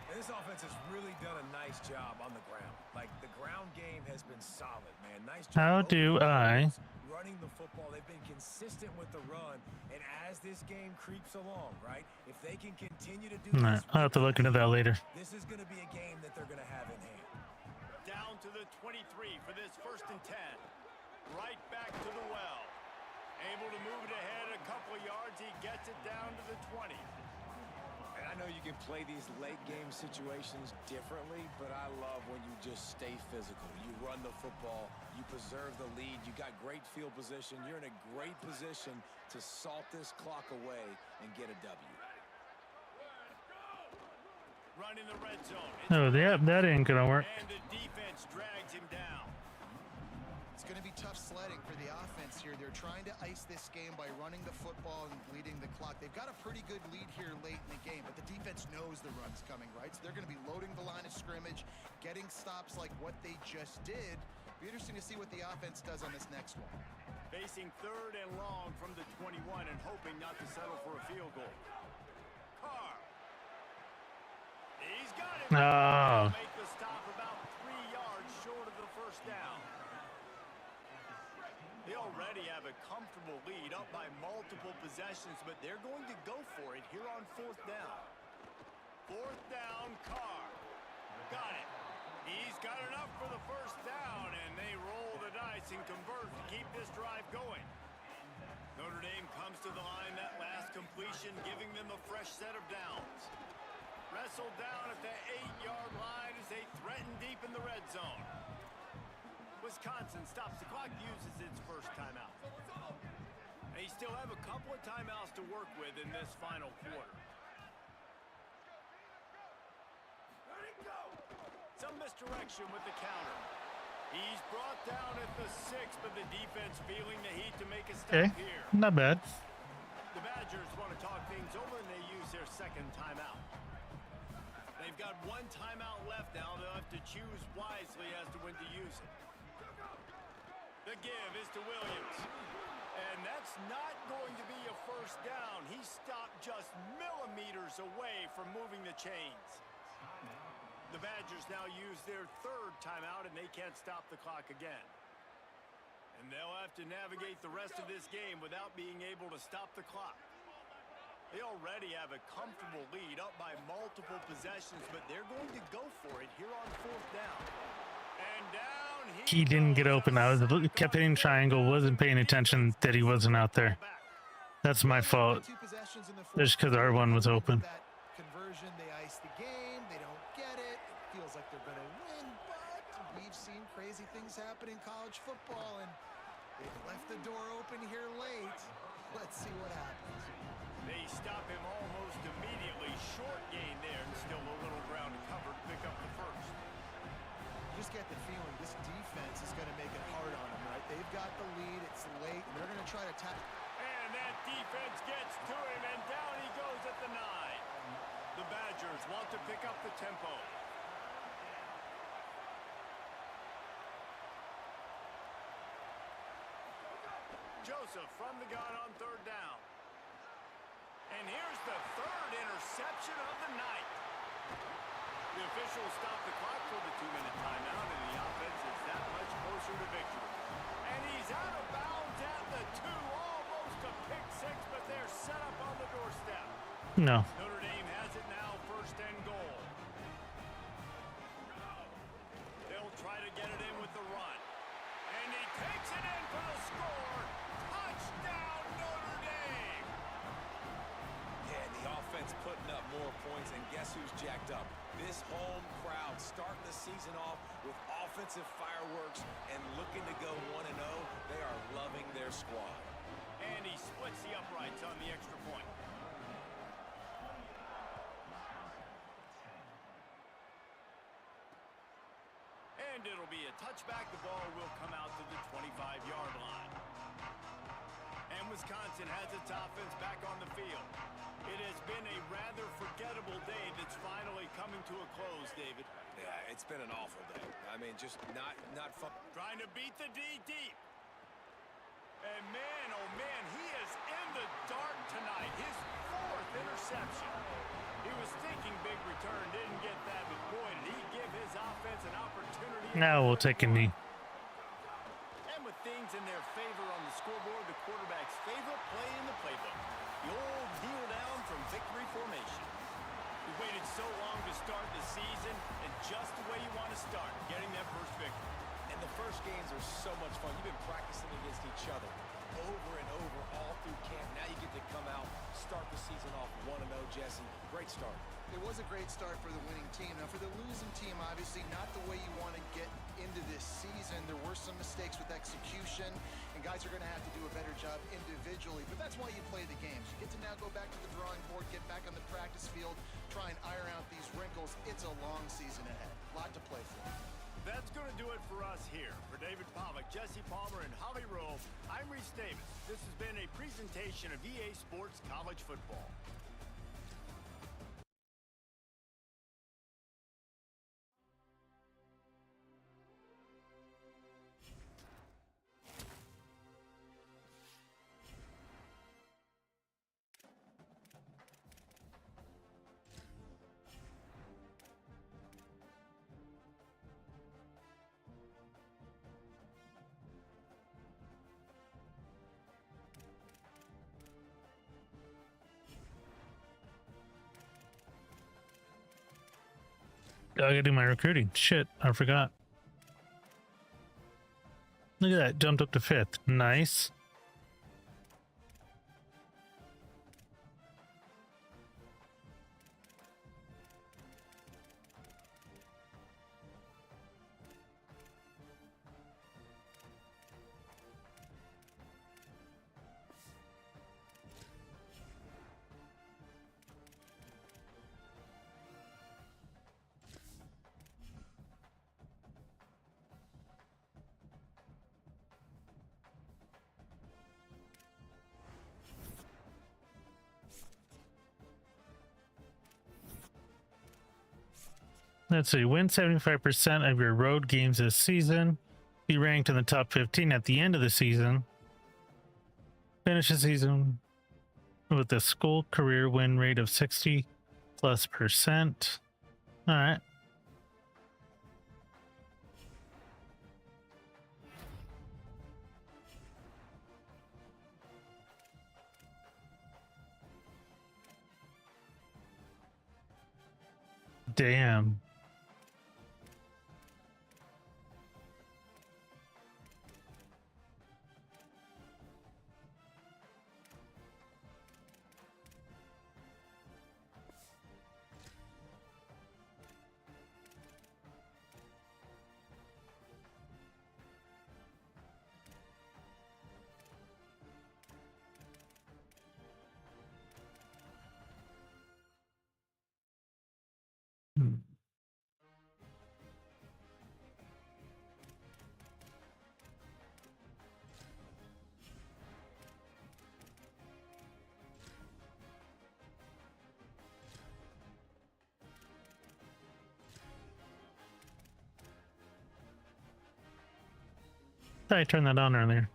And this offense has really done a nice job on the ground. Like, the ground game has been solid, man. Nice job. How do I? Running the football, they've been consistent with the run. And as this game creeps along, right, if they can continue to do this, I'll have to look into that later. this is going to be a game that they're going to have in hand. Down to the 23 for this 1st and 10. Right back to the well. Able to move it ahead a couple of yards. He gets it down to the 20. And I know you can play these late game situations differently, but I love when you just stay physical. You run the football, you preserve the lead, you got great field position. You're in a great position to salt this clock away and get a W. Run in the red zone. Oh, yeah, that ain't gonna work. And the defense drags him down. It's going to be tough sledding for the offense here. They're trying to ice this game by running the football and bleeding the clock. They've got a pretty good lead here late in the game, but the defense knows the run's coming, right? So they're going to be loading the line of scrimmage, getting stops like what they just did. Be interesting to see what the offense does on this next one. Facing 3rd and long from the 21 and hoping not to settle for a field goal. Carr. He's got it. Oh. Make the stop about 3 yards short of the first down. They already have a comfortable lead up by multiple possessions, but they're going to go for it here on 4th down. 4th down, Carr. Got it. He's got enough for the first down, and they roll the dice and convert to keep this drive going. Notre Dame comes to the line that last completion, giving them a fresh set of downs. Wrestled down at the 8-yard line as they threaten deep in the red zone. Wisconsin stops the clock, uses its first timeout. They still have a couple of timeouts to work with in this final quarter. Some misdirection with the counter. He's brought down at the 6, but the defense feeling the heat to make a stop here. Not bad. The Badgers want to talk things over, and they use their 2nd timeout. They've got 1 timeout left now. They'll have to choose wisely as to when to use it. The give is to Williams. And that's not going to be a first down. He stopped just millimeters away from moving the chains. The Badgers now use their 3rd timeout, and they can't stop the clock again. And they'll have to navigate the rest of this game without being able to stop the clock. They already have a comfortable lead up by multiple possessions, but they're going to go for it here on 4th down. And down He didn't get open. I was kept hitting triangle, wasn't paying attention that he wasn't out there. That's my fault. Just because our one was open. That conversion, they ice the game. They don't get it. It feels like they're going to win, but we've seen crazy things happen in college football, and they've left the door open here late. Let's see what happens. They stop him almost immediately. Short gain there, and still a little ground to cover to pick up the first. You just get the feeling this defense is going to make it hard on them, right? They've got the lead. It's late, and they're going to try to tackle. And that defense gets to him, and down he goes at the 9. The Badgers want to pick up the tempo. Joseph from the gun on 3rd down. And here's the 3rd interception of the night. The officials stop the clock for the 2-minute timeout, and the offense is that much closer to victory. And he's out of bounds at the 2, almost a pick 6, but they're set up on the doorstep. No. Notre Dame has it now, 1st and goal. They'll try to get it in with the run. And he takes it in for the score. Touchdown, Notre Dame! Yeah, the offense putting up more points, and guess who's jacked up? This home crowd starting the season off with offensive fireworks and looking to go 1-0. They are loving their squad. And he splits the uprights on the extra point. And it'll be a touchback. The ball will come out to the 25-yard line. And Wisconsin has its offense back on the field. It has been a rather forgettable day that's finally coming to a close, David. Yeah, it's been an awful day. I mean, just not fun. Trying to beat the D deep. And man, oh man, he is in the dark tonight. His 4th interception. He was thinking big return, didn't get that, but boy, did he give his offense an opportunity. Now we'll take a knee. And with things in their favor on the scoreboard, the quarterback's favorite play in the playbook. The old kneel down from victory formation. We waited so long to start the season, and just the way you want to start, getting that first victory. And the first games are so much fun. You've been practicing against each other over and over all through camp. Now you get to come out, start the season off 1-0, Jesse. Great start. It was a great start for the winning team. Now, for the losing team, obviously not the way you want to get into this season. There were some mistakes with execution, and guys are going to have to do a better job individually. But that's why you play the games. You get to now go back to the drawing board, get back on the practice field, try and iron out these wrinkles. It's a long season ahead. A lot to play for. That's going to do it for us here. For David Pollack, Jesse Palmer, and Holly Rowe, I'm Reese Davis. This has been a presentation of EA Sports College Football. I gotta do my recruiting. Shit, I forgot. Look at that, jumped up to 5th. Nice. Let's see, win 75% of your road games this season. Be ranked in the top 15 at the end of the season. Finish the season with a school career win rate of 60+%. All right. Damn. I turned that on earlier.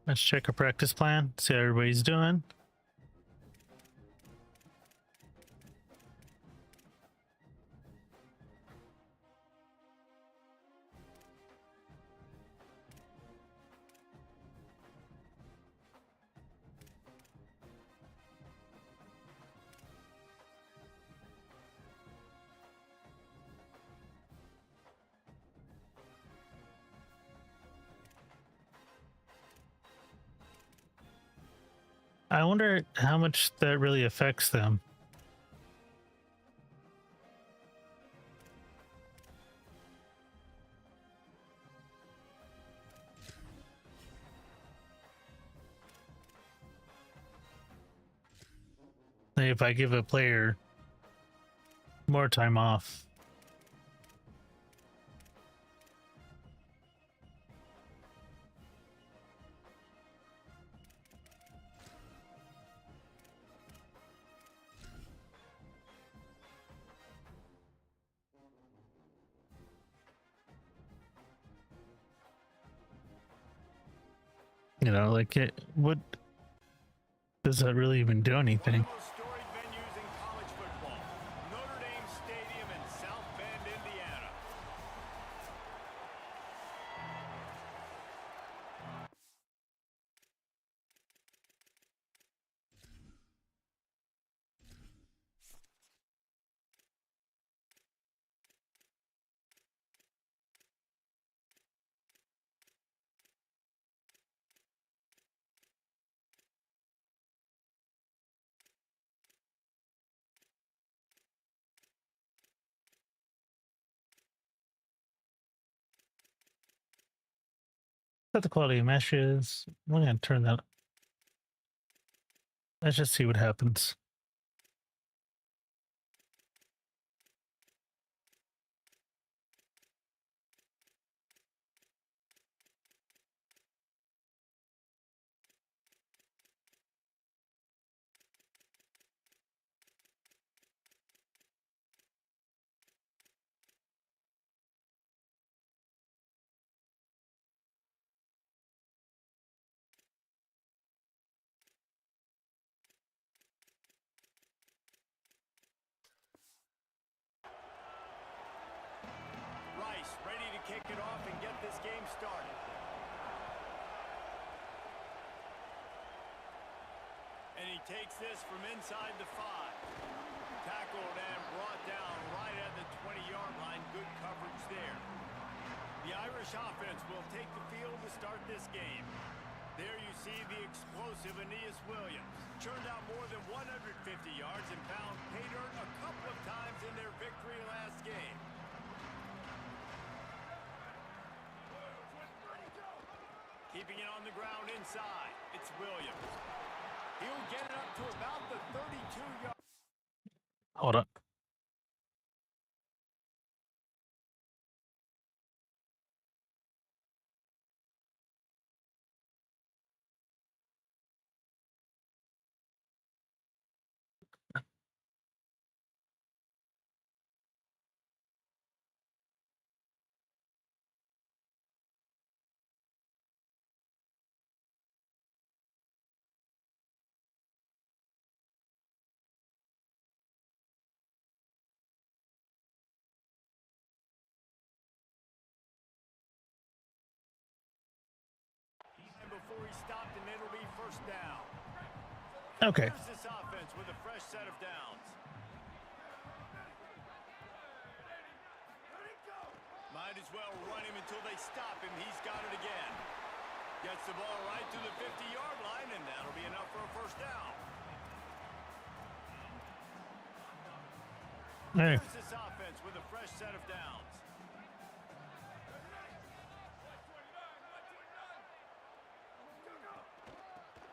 Let's check our practice plan, see how everybody's doing. I wonder how much that really affects them. Like if I give a player more time off. You know, like it would. Does that really even do anything? One of the most storied venues in college football, Notre Dame Stadium in South Bend, Indiana. Set the quality of meshes. I'm gonna turn that. Let's just see what happens. Rice ready to kick it off and get this game started. And he takes this from inside the 5. Tackled and brought down right at the 20-yard line. Good coverage there. The Irish offense will take the field to start this game. There you see the explosive Aeneas Williams. Churned out more than 150 yards and found pay dirt a couple of times in their victory last game. Keeping it on the ground inside. It's Williams. He'll get it up to about the 32-yard. Hold up. And before he stopped, and it'll be first down. Okay. Here's this offense with a fresh set of downs. Might as well run him until they stop him. He's got it again. Gets the ball right to the 50-yard line, and that'll be enough for a first down. Hey. Here's this offense with a fresh set of downs.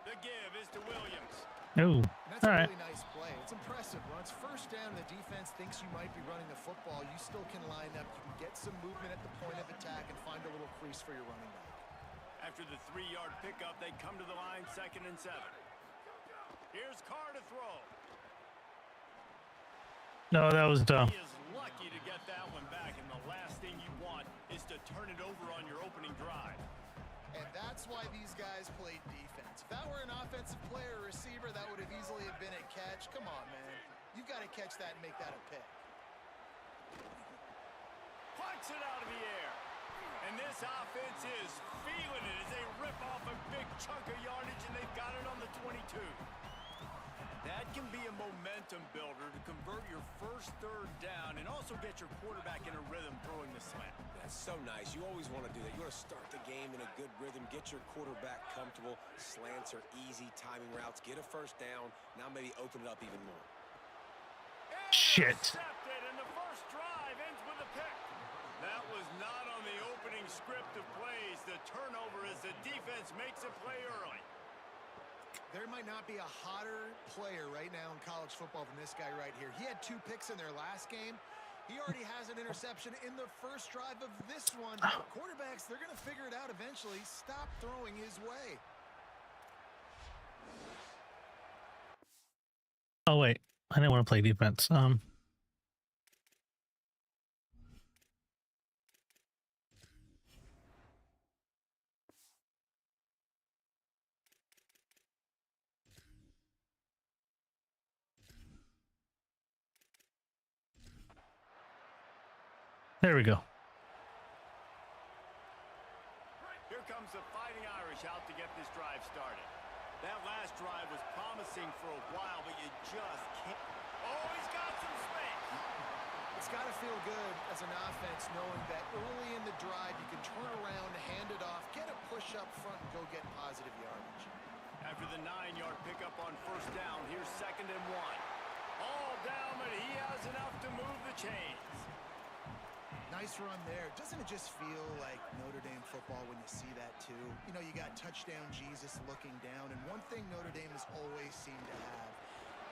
The give is to Williams. Oh, That's all a right. really nice play. It's impressive. When it's first down, the defense thinks you might be running the football. You still can line up. You can get some movement at the point of attack and find a little crease for your running back. After the 3-yard pickup, they come to the line, 2nd and 7. Here's Carr to throw. No, that was dumb. He is lucky to get that one back, and the last thing you want is to turn it over on your opening drive. And that's why these guys played defense. If that were an offensive player or receiver, that would have easily have been a catch. Come on, man. You've got to catch that and make that a pick. Punts it out of the air. And this offense is feeling it as they rip off a big chunk of yardage, and they've got it on the 22. That can be a momentum momentum builder to convert your first third down and also get your quarterback in a rhythm throwing the slant. That's so nice. You always want to do that. You want to start the game in a good rhythm, get your quarterback comfortable. Slants are easy, timing routes, get a first down. Now maybe open it up even more. Shit. Intercepted, and the first drive ends with a pick. That was not on the opening script of plays. The turnover as the defense makes a play early. There might not be a hotter player right now in college football than this guy right here. He had 2 picks in their last game. He already has an interception in the first drive of this one. Quarterbacks, they're going to figure it out eventually. Stop throwing his way. Oh, wait. I didn't want to play defense. There we go. Here comes the Fighting Irish out to get this drive started. That last drive was promising for a while, but you just can't. Oh, he's got some space. It's got to feel good as an offense knowing that early in the drive you can turn around, hand it off, get a push up front, and go get positive yardage. After the 9-yard pickup on first down, here's 2nd and 1. All down, but he has enough to move the chains. Nice run there. Doesn't it just feel like Notre Dame football when you see that too? You know, you got touchdown Jesus looking down, and one thing Notre Dame has always seemed to have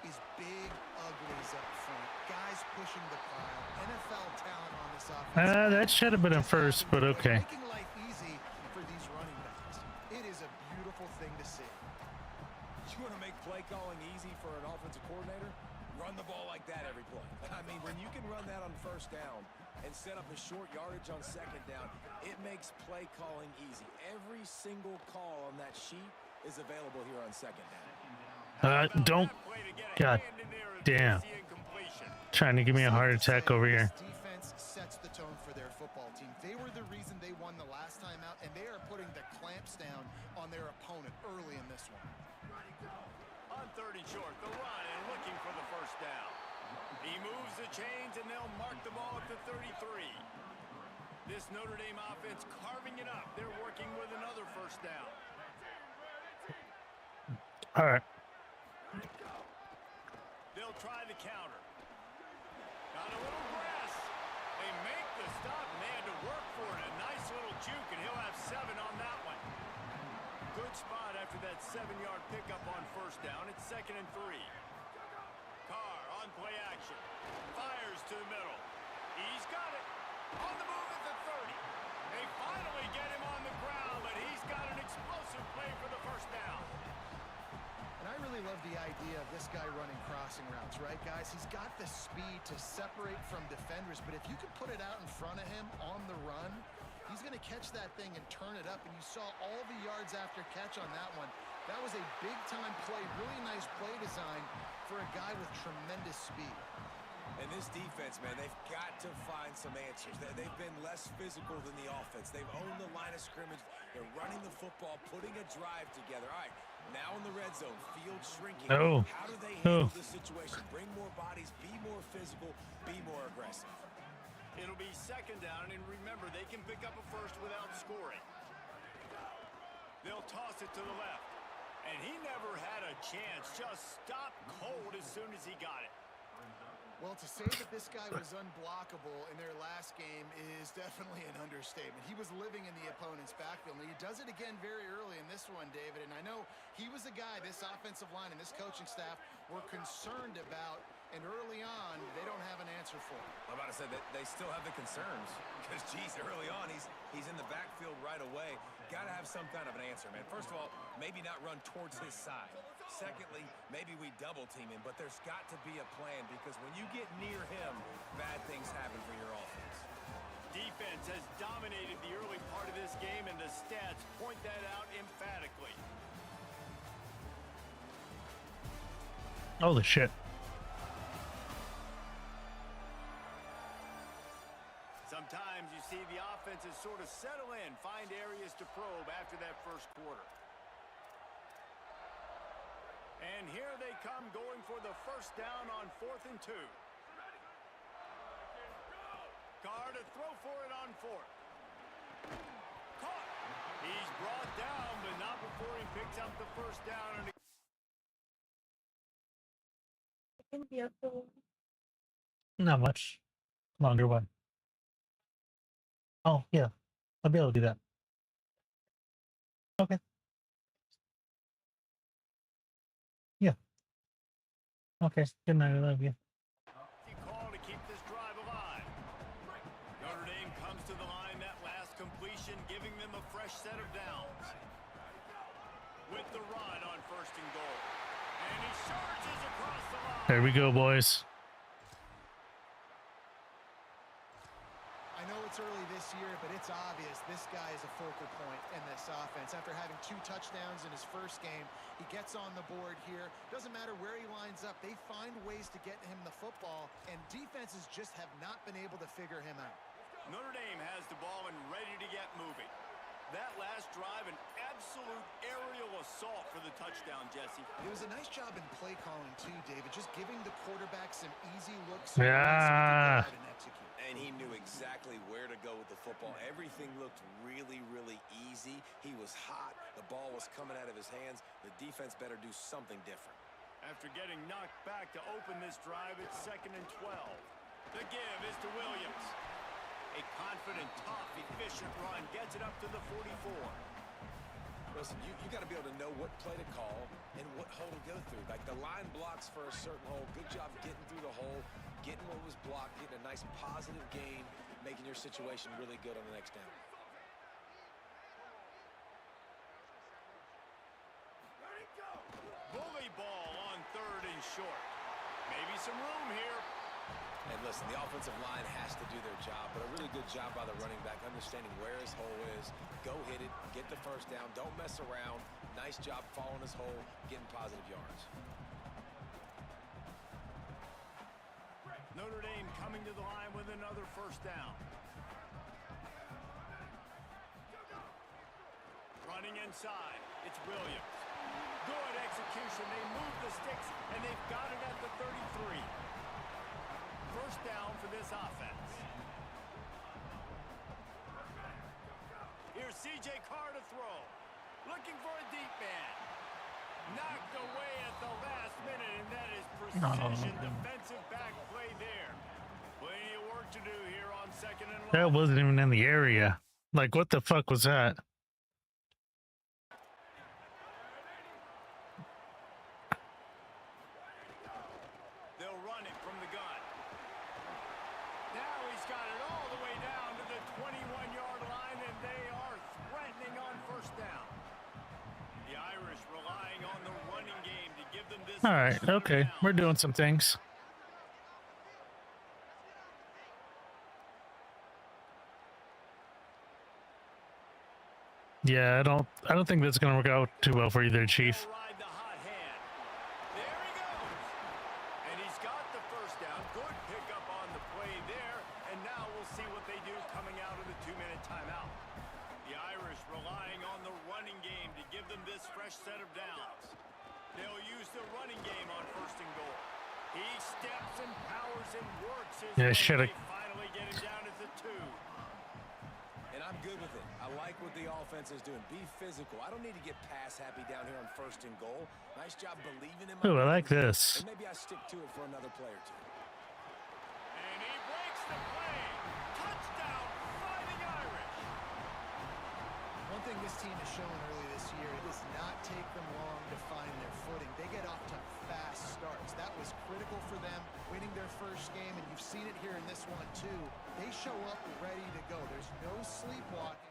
is big uglies up front. Guys pushing the pile. NFL talent on this offense. That should have been a first, but okay. Making life easy for these running backs. It is a beautiful thing to see. You want to make play calling easy for an offensive coordinator? Run the ball like that every play. I mean, when you can run that on first down and set up a short yardage on second down, it makes play calling easy. Every single call on that sheet is available here on second down. Don't. God damn. Trying to give me a heart attack over here. Defense sets the tone for their football team. They were the reason they won the last time out, and they are putting the clamps down on their opponent early in this one. On 30 short, the run and looking for the first down. He moves the chains, and they'll mark the ball at the 33. This Notre Dame offense carving it up. They're working with another first down. All right. They'll try the counter. Got a little grass. They make the stop, and they had to work for it. A nice little juke, and he'll have 7 on that one. Good spot after that 7-yard pickup on first down. It's 2nd and 3. Carr on play action. Fires to the middle. He's got it. On the move at the 30. They finally get him on the ground, but he's got an explosive play for the first down. And I really love the idea of this guy running crossing routes, right, guys? He's got the speed to separate from defenders, but if you can put it out in front of him on the run, he's going to catch that thing and turn it up, and you saw all the yards after catch on that one. That was a big-time play, really nice play design for a guy with tremendous speed. And this defense, man, they've got to find some answers. They've been less physical than the offense. They've owned the line of scrimmage. They're running the football, putting a drive together. All right, now in the red zone, field shrinking. Oh. How do they handle this situation? Bring more bodies, be more physical, be more aggressive. It'll be 2nd down, and remember, they can pick up a first without scoring. They'll toss it to the left. And he never had a chance. Just stopped cold as soon as he got it. Well, to say that this guy was unblockable in their last game is definitely an understatement. He was living in the opponent's backfield, and he does it again very early in this one, David. And I know he was a guy this offensive line and this coaching staff were concerned about, and early on, they don't have an answer for him. I'm about to say that they still have the concerns because, geez, early on, he's in the backfield right away. Got to have some kind of an answer, man. First of all, maybe not run towards his side. Secondly, maybe we double team him, but there's got to be a plan because when you get near him, bad things happen for your offense. Defense has dominated the early part of this game, and the stats point that out emphatically. Holy shit. Sometimes you see the offenses sort of settle in, find areas to probe after that first quarter. And And here they come going for the first down on 4th and 2. Carr to throw for it on 4th. Caught. He's brought down, but not before he picks up the first down. And Not much longer one. Oh, yeah. I'll be able to do that. Okay. Yeah. Okay. Good night. I love you. call to keep this drive alive. Notre Dame comes to the line that last completion, giving them a fresh set of downs. With the run on 1st and goal. And he charges across the line. There we go, boys. I know it's early this year, but it's obvious this guy is a focal point in this offense. After having 2 touchdowns in his first game, he gets on the board here. Doesn't matter where he lines up. They find ways to get him the football, and defenses just have not been able to figure him out. Notre Dame has the ball and ready to get moving. That last drive, an absolute aerial assault for the touchdown, Jesse. It was a nice job in play calling, too, David. Just giving the quarterback some easy looks. Yeah. And execute. And he knew exactly where to go with the football. Everything looked really, really easy. He was hot. The ball was coming out of his hands. The defense better do something different. After getting knocked back to open this drive, it's 2nd and 12. The give is to Williams. A confident, tough, efficient run gets it up to the 44. Listen, you got to be able to know what play to call and what hole to go through. Like the line blocks for a certain hole. Good job getting through the hole, getting what was blocked, getting a nice positive gain, making your situation really good on the next down. Bully ball on 3rd and short. Maybe some room here. And listen, the offensive line has to do their job, but a really good job by the running back, understanding where his hole is. Go hit it, get the first down, don't mess around. Nice job following his hole, getting positive yards. Notre Dame coming to the line with another first down. Running inside, it's Williams. Good execution, they move the sticks, and they've got it at the 33. First down for this offense. Here's C.J. Carr to throw. Looking for a deep man. Knocked away at the last minute, and that is precision defensive back play there. Plenty of work to do here on 2nd and long. That wasn't even in the area. Like, what the fuck was that? They'll run it from the gun. Now he's got it all the way down to the 21-yard line, and they are threatening on first down. The Irish relying on the running game to give them this. All right. Okay. We're doing some things. Yeah, I don't think that's gonna work out too well for you there, Chief. Ride the hot hand. There he goes. And he's got the first down. Good pickup on the play there. And now we'll see what they do coming out of the 2-minute timeout. The Irish relying on the running game to give them this fresh set of downs. They'll use the running game on 1st and goal. He steps and powers and works his Yeah, way. shoulda. They finally get him down at the 2. And I'm good with it. I like what the offense is doing. Be physical. I don't need to get pass happy down here on 1st and goal. Nice job believing in my Ooh, I like guys. this. And maybe I stick to it for another play or two. And he breaks the play. Touchdown, Fighting Irish. One thing this team has shown early this year, it does not take them long to find their footing. They get off to fast starts. That was critical for them, winning their first game, and you've seen it here in this one too. They show up ready to go. There's no sleepwalking.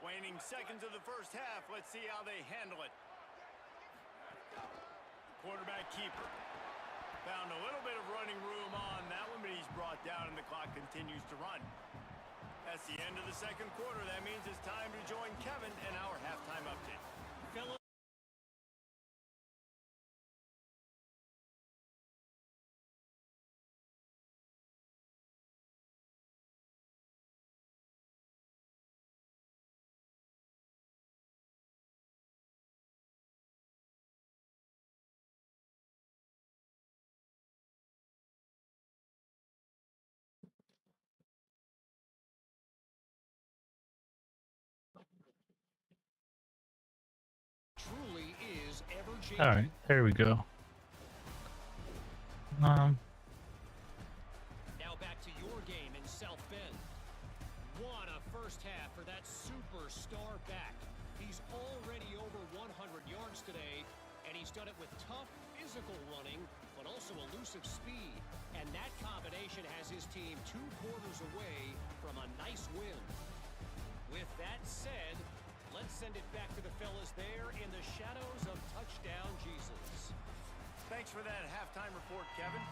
Waning seconds of the first half. Let's see how they handle it. Quarterback keeper. Found a little bit of running room on that one, but he's brought down and the clock continues to run. That's the end of the second quarter. That means it's time to join Kevin and our halftime update. never change. All right, there we go. Now back to your game in South Bend. What a first half for that superstar back. He's already over 100 yards today, and he's done it with tough physical running, but also elusive speed. And that combination has his team 2 quarters away from a nice win. With that said, let's send it back to the fellas there in the shadows of touchdown Jesus. Thanks for that halftime report, Kevin.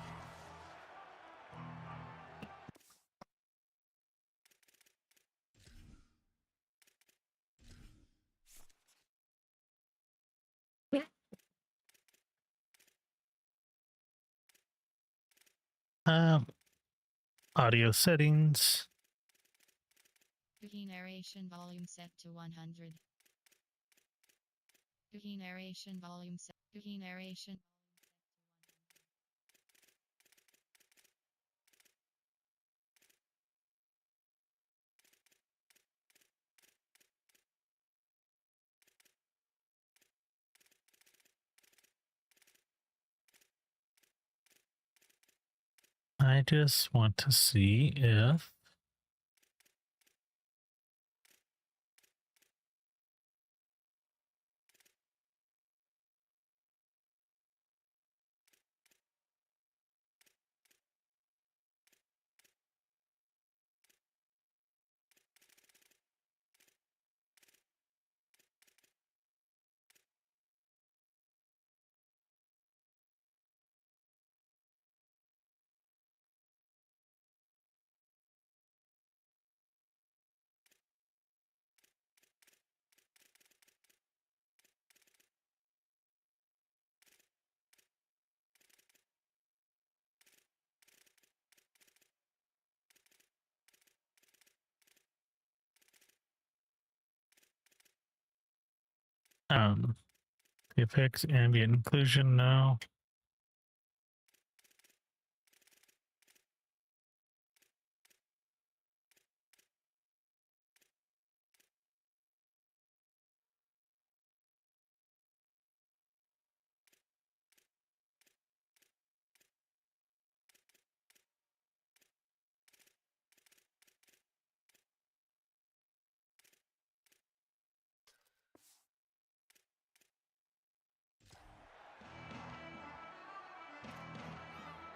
Audio settings. Cookie narration volume set to 100. Cookie narration volume set. Cookie narration. I just want to see if the effects ambient inclusion now.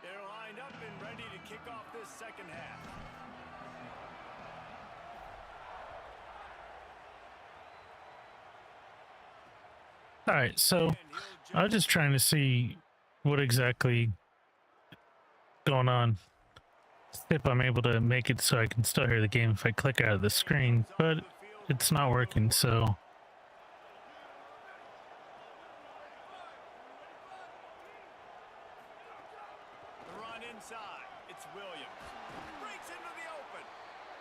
They're lined up and ready to kick off this second half. All right, so I was just trying to see what exactly going on. See if I'm able to make it so I can still hear the game if I click out of the screen, but it's not working, so The run inside. It's Williams. Breaks into the open.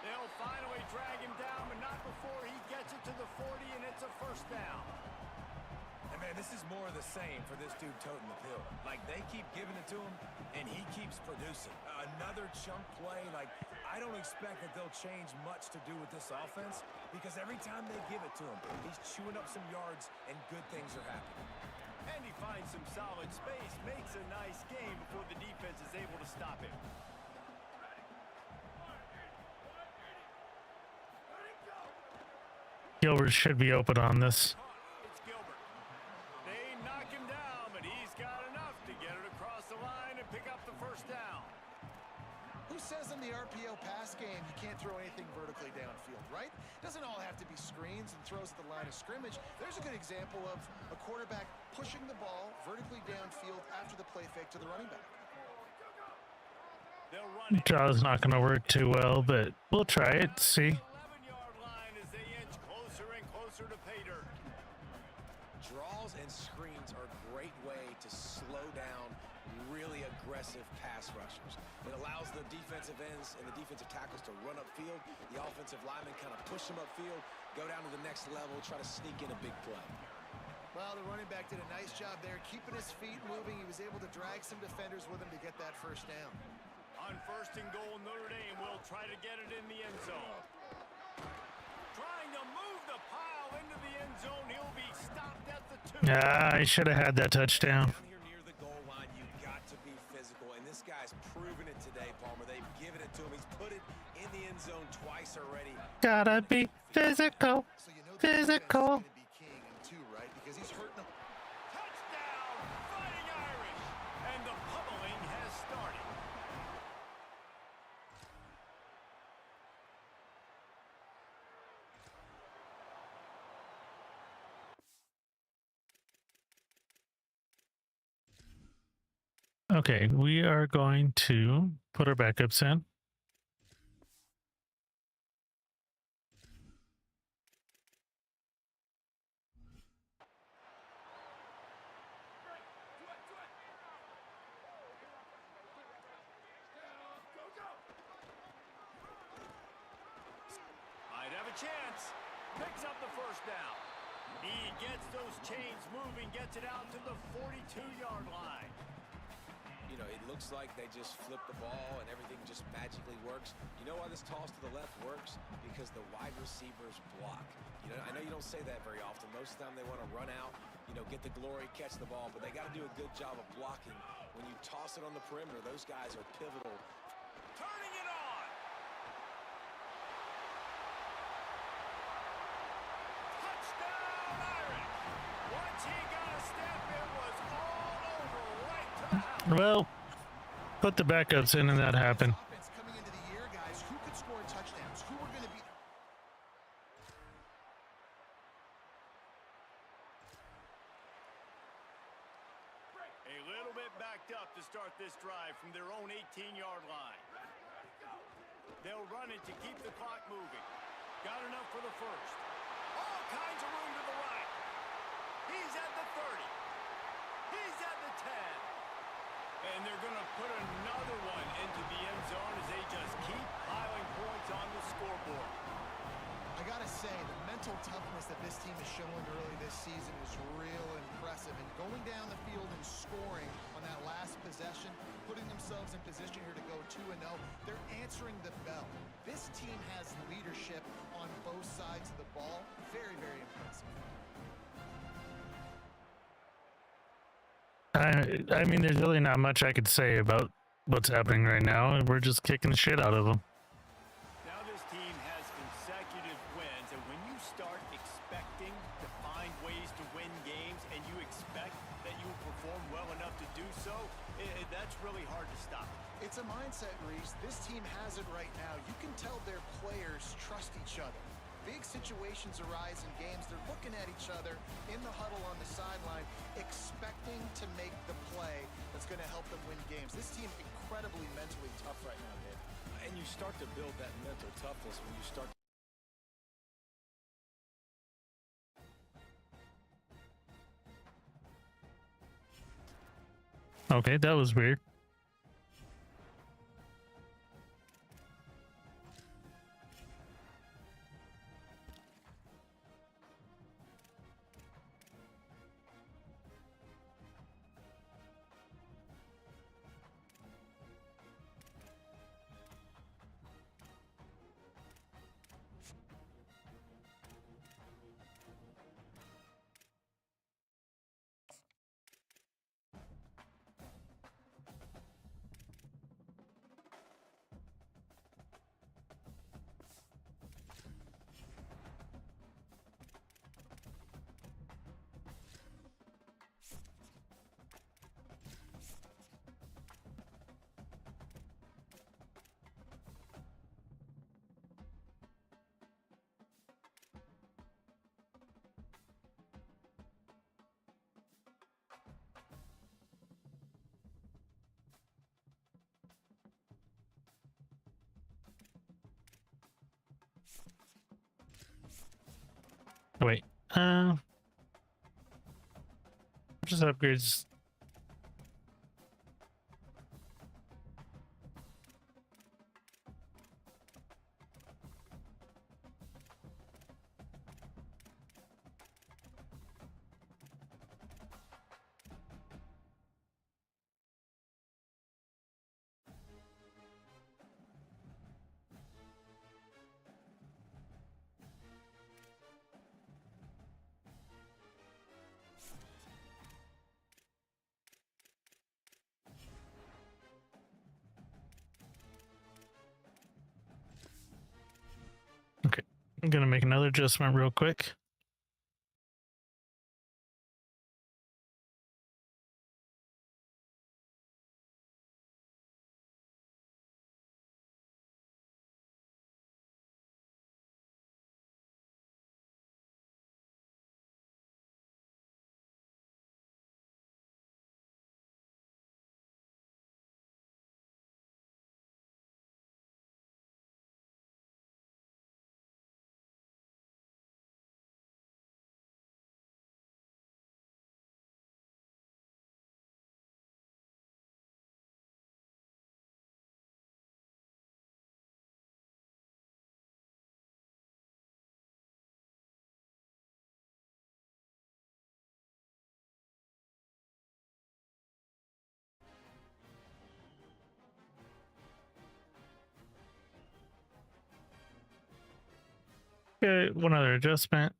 They'll finally drag him down, but not before he gets it to the 40, and it's a first down. And man, this is more of the same for this dude toting the pill. Like, they keep giving it to him, and he keeps producing. Another chunk play. Like, I don't expect that they'll change much to do with this offense, because every time they give it to him, he's chewing up some yards, and good things are happening. And he finds some solid space, makes a nice game before the defense is able to stop him. Gilbert should be open on this. It's Gilbert. They knock him down, but he's got enough to get it across the line and pick up the first down. Who says in the RPO pass game you can't throw anything vertically downfield, right? Doesn't all have to be screens and throws at the line of scrimmage. There's a good example of a quarterback pushing the ball vertically downfield after the play fake to the running back. They'll run it. Draw's not going to work too well, but we'll try it, see. 11-yard line as they inch closer and closer to pay dirt. Draws and screens are a great way to slow down really aggressive pass rushers. It allows the defensive ends and the defensive tackles to run upfield. The offensive linemen kind of push them upfield, go down to the next level, try to sneak in a big play. Well, the running back did a nice job there, keeping his feet moving. He was able to drag some defenders with him to get that first down. On first and goal, Notre Dame will try to get it in the end zone. Trying to move the pile into the end zone. He'll be stopped at the 2. Yeah, I should have had that touchdown. Down here near the goal line, you've got to be physical, and this guy's proven it today, Palmer. They've given it to him. He's put it in the end zone twice already. Gotta be physical. So you know the Physical. defense is going to be king in two, right? Because he's hurting them. Touchdown, Fighting Irish! And the pummeling has started. Okay, we are going to put our backups in. Might have a chance. Picks up the first down. He gets those chains moving, gets it out to the 42-yard line. You know, it looks like they just flip the ball and everything just magically works. You know why this toss to the left works? Because the wide receivers block. You know, I know you don't say that very often. Most of the time they want to run out, you know, get the glory, catch the ball, but they got to do a good job of blocking. When you toss it on the perimeter, those guys are pivotal. Turning it on. Touchdown, Irish. Once he got a step, it was all over right to the house. Well, put the backups in and that happened. Offense coming into the year, guys, who could score touchdowns? Who are going to be... A little bit backed up to start this drive from their own 18-yard line. They'll run it to keep the clock moving. Got enough for the first. All kinds of room to the right. He's at the 30. He's at the 10. And they're going to put another one into the end zone as they just keep piling points on the scoreboard. I got to say, the mental toughness that this team has shown early this season is real impressive. And going down the field and scoring on that last possession, putting themselves in position here to go 2-0, they're answering the bell. This team has leadership on both sides of the ball. Very, very impressive. I mean, there's really not much I could say about what's happening right now. We're just kicking the shit out of them. Now this team has consecutive wins, and when you start expecting to find ways to win games and you expect that you will perform well enough to do so, that's really hard to stop. It's a mindset, Reese. This team has it right now. You can tell their players trust each other. Big situations arise in games. They're looking at each other in the huddle on the sideline, expecting to make the play that's going to help them win games. This team incredibly mentally tough right now, Dave. And you start to build that mental toughness when you start. Okay, that was weird. Wait, just upgrades. I'm gonna make another adjustment real quick. Okay, one other adjustment.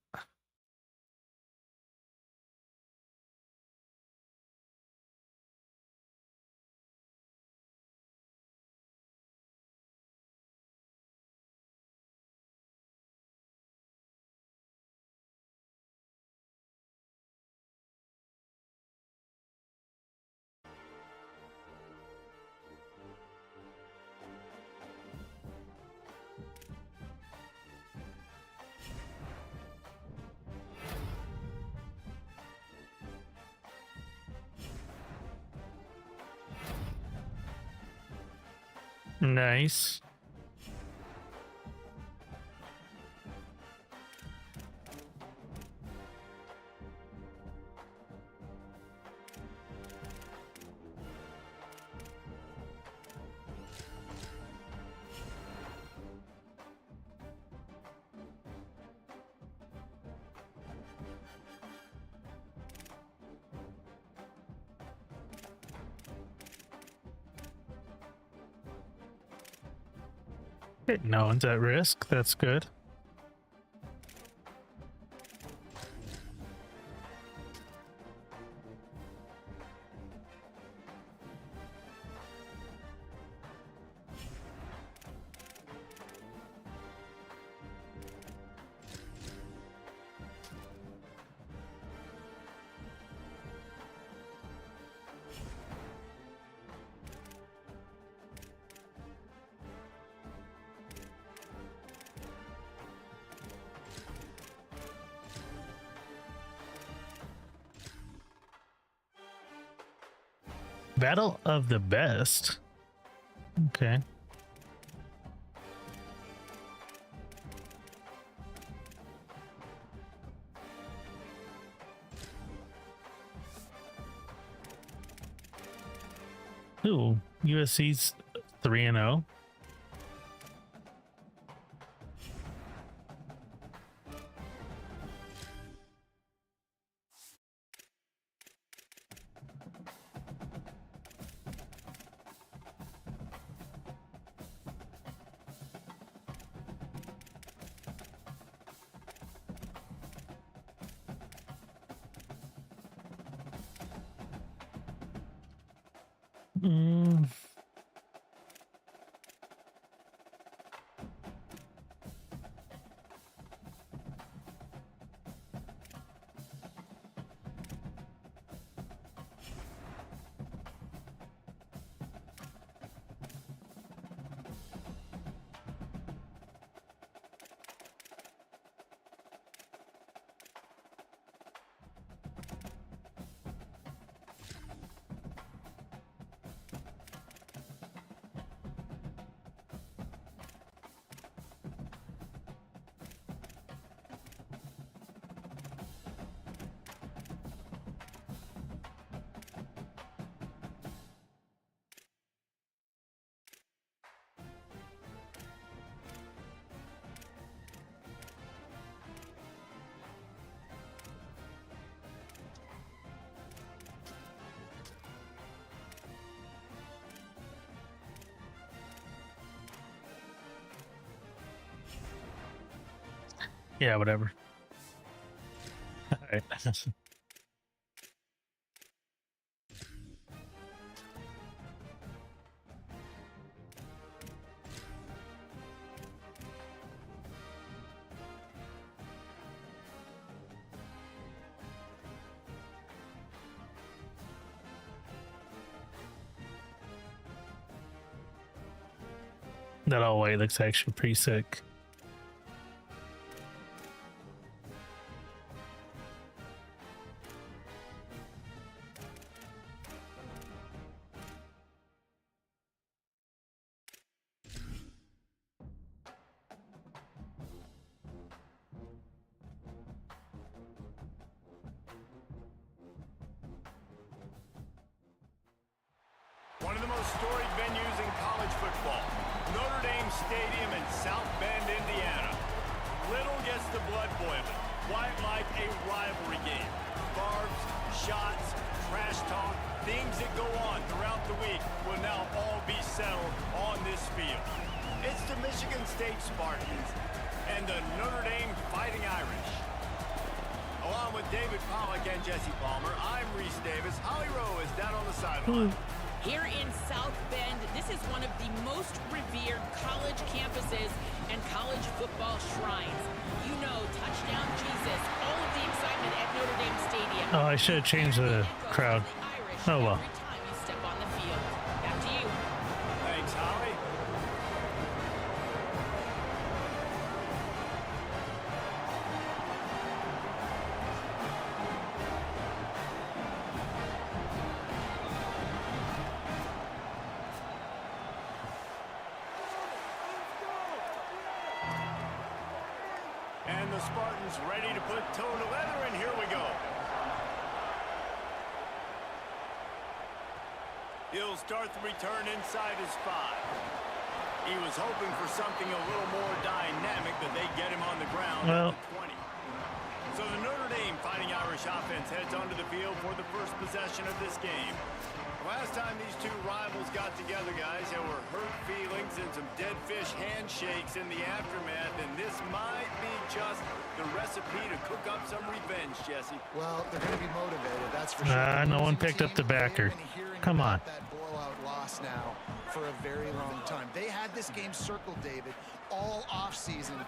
Nice. Okay, no one's at risk. That's good. Battle of the best. Okay. Ooh, USC's 3-0. Mm. Yeah, whatever. All right. That all white looks actually pretty sick. One of the most storied venues in college football, Notre Dame Stadium in South Bend, Indiana. Little gets the blood boiling, quite like a rivalry game. Barbs, shots, trash talk, things that go on throughout the week will now all be settled on this field. It's the Michigan State Spartans and the Notre Dame Fighting Irish. Along with David Pollack and Jesse Palmer, I'm Reese Davis. Holly Rowe is down on the sideline. Here in South Bend, this is one of the most revered college campuses and college football shrines. You know, touchdown Jesus, all of the excitement at Notre Dame Stadium. Oh, I should have changed the crowd. Oh well. Every time you step on the field. Back to you. Thanks, Holly. And the Spartans ready to put toe to leather, and here we go. He'll start the return inside his 5. He was hoping for something a little more dynamic, but they get him on the ground at the 20. So the Notre Dame Fighting Irish offense heads onto the field for the first possession of this game. Last time these two rivals got together, guys, there were hurt feelings and some dead fish handshakes in the aftermath, and this might be just the recipe to cook up some revenge, Jesse. Well, they're going to be motivated, that's for sure. No one picked up the backer. Come on. That blowout loss now for a very long time. They had this game circled, David, all offseason,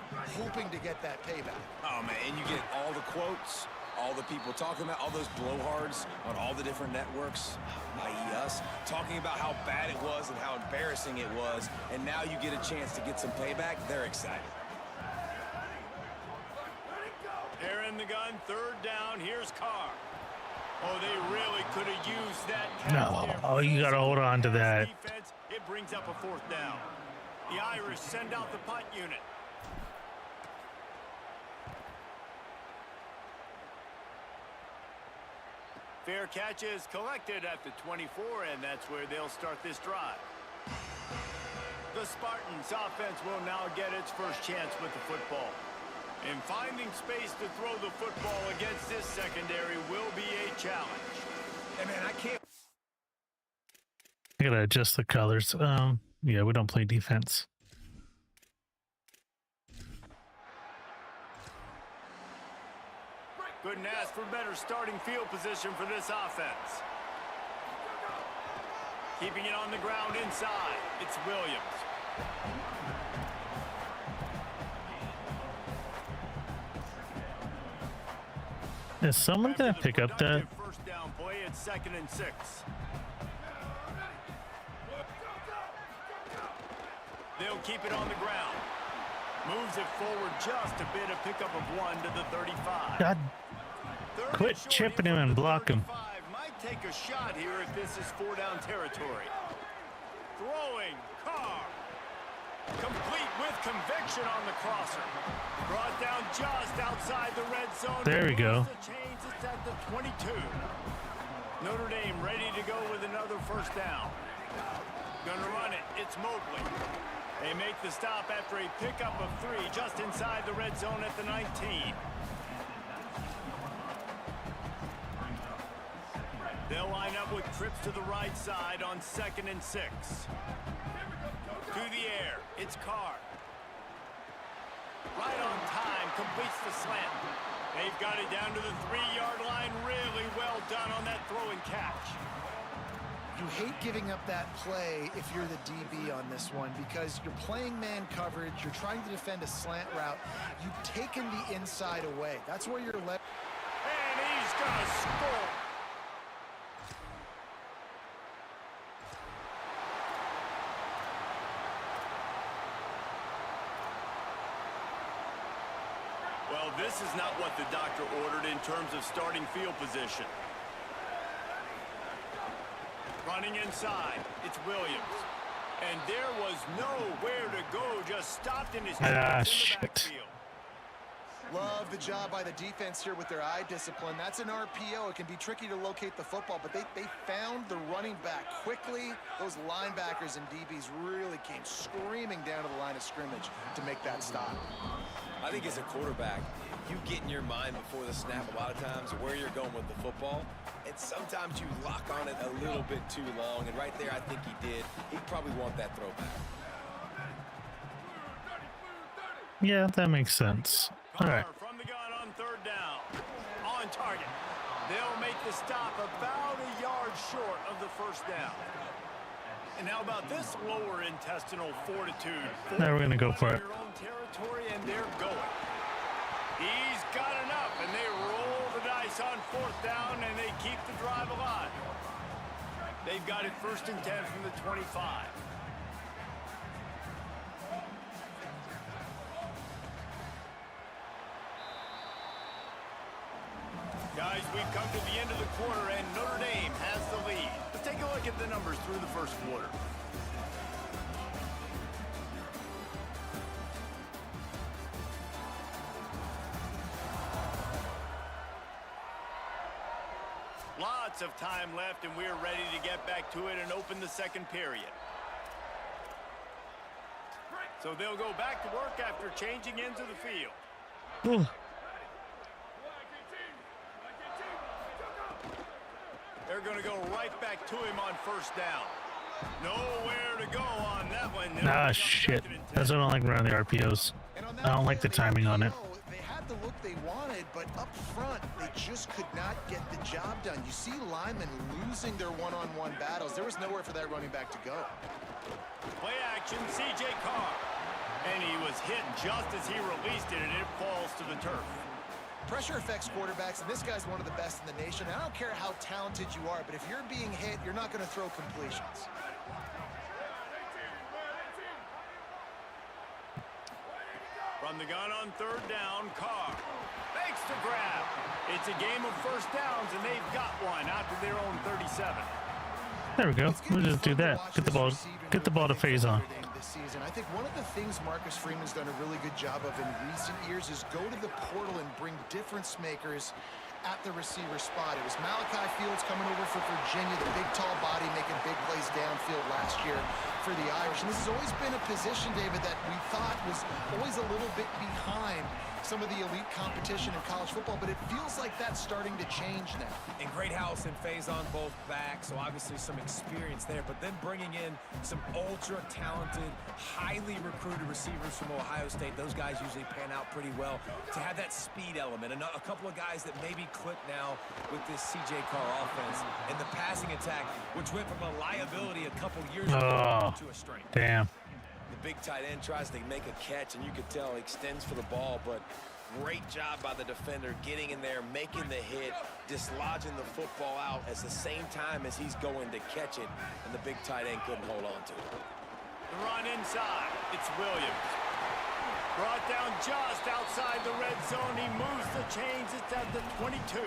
hoping to get that payback. Oh, man, and you get all the quotes, all the people talking about, all those blowhards on all the different networks, i.e. us, talking about how bad it was and how embarrassing it was, and now you get a chance to get some payback. They're excited. They're in the gun, 3rd down, here's Carr. Oh, they really could have used that. No, you got to hold on to that. Defense, it brings up a 4th down. The Irish send out the punt unit. Fair catch is collected at the 24, and that's where they'll start this drive. The Spartans offense will now get its first chance with the football. And finding space to throw the football against this secondary will be a challenge. Hey, man, I can't. I gotta adjust the colors. Yeah, we don't play defense. Couldn't ask for better starting field position for this offense. Keeping it on the ground inside. It's Williams. Is someone gonna pick up that? First down play, it's 2nd and 6. They'll keep it on the ground. Moves it forward just a bit, a pickup of 1 to the 35. God, quit chipping him and block him. Might take a shot here if this is 4-down territory. Throwing, Carr. Complete with conviction on the crosser. Brought down just outside the red zone. There we go. The chains, it's at the 22. Notre Dame ready to go with another first down. Gonna run it. It's Mobley. They make the stop after a pickup of 3 just inside the red zone at the 19. They'll line up with trips to the right side on 2nd and 6. To the air, it's Carr. Right on time, completes the slant. They've got it down to the 3-yard line. Really well done on that throw and catch. You hate giving up that play if you're the DB on this one because you're playing man coverage, you're trying to defend a slant route, you've taken the inside away. That's where you're left. And he's gonna score. Well, this is not what the doctor ordered in terms of starting field position. Running inside, it's Williams. And there was nowhere to go, just stopped in his tracks in the backfield. Love the job by the defense here with their eye discipline. That's an RPO. It can be tricky to locate the football, but they found the running back quickly. Those linebackers and DBs really came screaming down to the line of scrimmage to make that stop. I think as a quarterback, you get in your mind before the snap a lot of times where you're going with the football, and sometimes you lock on it a little bit too long, and right there I think he did. He'd probably want that throwback. Yeah, that makes sense. All right. From the gun on third down. On target. They'll make the stop about a yard short of the first down. And how about this lower intestinal fortitude? Now we're going to go for it. Your own territory, and they're going. He's got enough, and they roll the dice on fourth down, and they keep the drive alive. They've got it 1st and 10 from the 25. Guys, we've come to the end of the quarter, and Notre Dame has the lead. Let's take a look at the numbers through the first quarter. Lots of time left, and we're ready to get back to it and open the second period. So they'll go back to work after changing into the field. Ooh. They're going to go right back to him on first down. Nowhere to go on that one. Ah, shit. That's what I don't like around the RPOs. I don't like the timing on it. They had the look they wanted, but up front, they just could not get the job done. You see linemen losing their one-on-one battles. There was nowhere for that running back to go. Play action, C.J. Carr. And he was hit just as he released it, and it falls to the turf. Pressure affects quarterbacks, and this guy's one of the best in the nation. I don't care how talented you are, but if you're being hit, you're not going to throw completions. From the gun on third down, Carr makes the grab. It's a game of first downs, and they've got one out to their own 37. There we go. We'll just do that. Get the ball to phase on. Season. I think one of the things Marcus Freeman's done a really good job of in recent years is go to the portal and bring difference makers at the receiver spot. It was Malachi Fields coming over for Virginia, the big tall body making big plays downfield last year for the Irish. And this has always been a position, David, that we thought was always a little bit behind some of the elite competition in college football, but it feels like that's starting to change now. And Great House and Faison both back, so obviously some experience there, but then bringing in some ultra-talented, highly recruited receivers from Ohio State. Those guys usually pan out pretty well to have that speed element. And a couple of guys that maybe click now with this C.J. Carr offense and the passing attack, which went from a liability a couple years ago to a strength. Damn. The big tight end tries to make a catch, and you could tell he extends for the ball, but great job by the defender getting in there, making the hit, dislodging the football out at the same time as he's going to catch it, and the big tight end couldn't hold on to it. The run inside. It's Williams. Brought down just outside the red zone. He moves the chains. It's at the 22.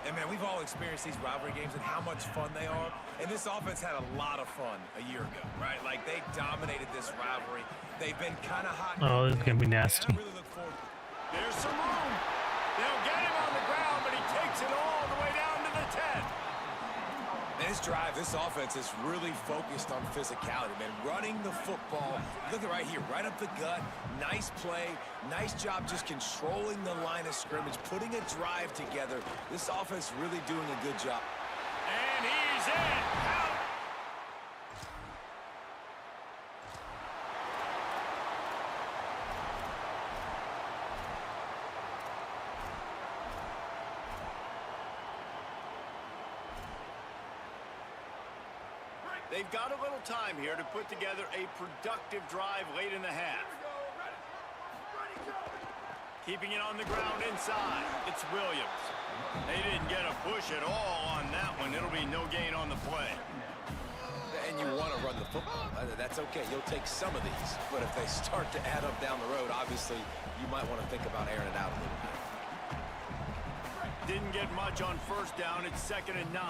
And, man, we've all experienced these rivalry games and how much fun they are. And this offense had a lot of fun a year ago, right? Like, they dominated this rivalry. They've been kind of hot. Oh, this is going to be nasty. I really look forward. There's some room. They'll get him on the ground, but he takes it all the way down to the 10. And this drive, this offense is really focused on physicality, man. Running the football. Look at right here, right up the gut. Nice play. Nice job just controlling the line of scrimmage, putting a drive together. This offense really doing a good job. And he's in. Out. They've got a little time here to put together a productive drive late in the half. Keeping it on the ground inside. It's Williams. They didn't get a push at all on that one. It'll be no gain on the play. And you want to run the football. That's okay. You'll take some of these. But if they start to add up down the road, obviously you might want to think about airing it out a little bit. Didn't get much on first down. It's 2nd and 9.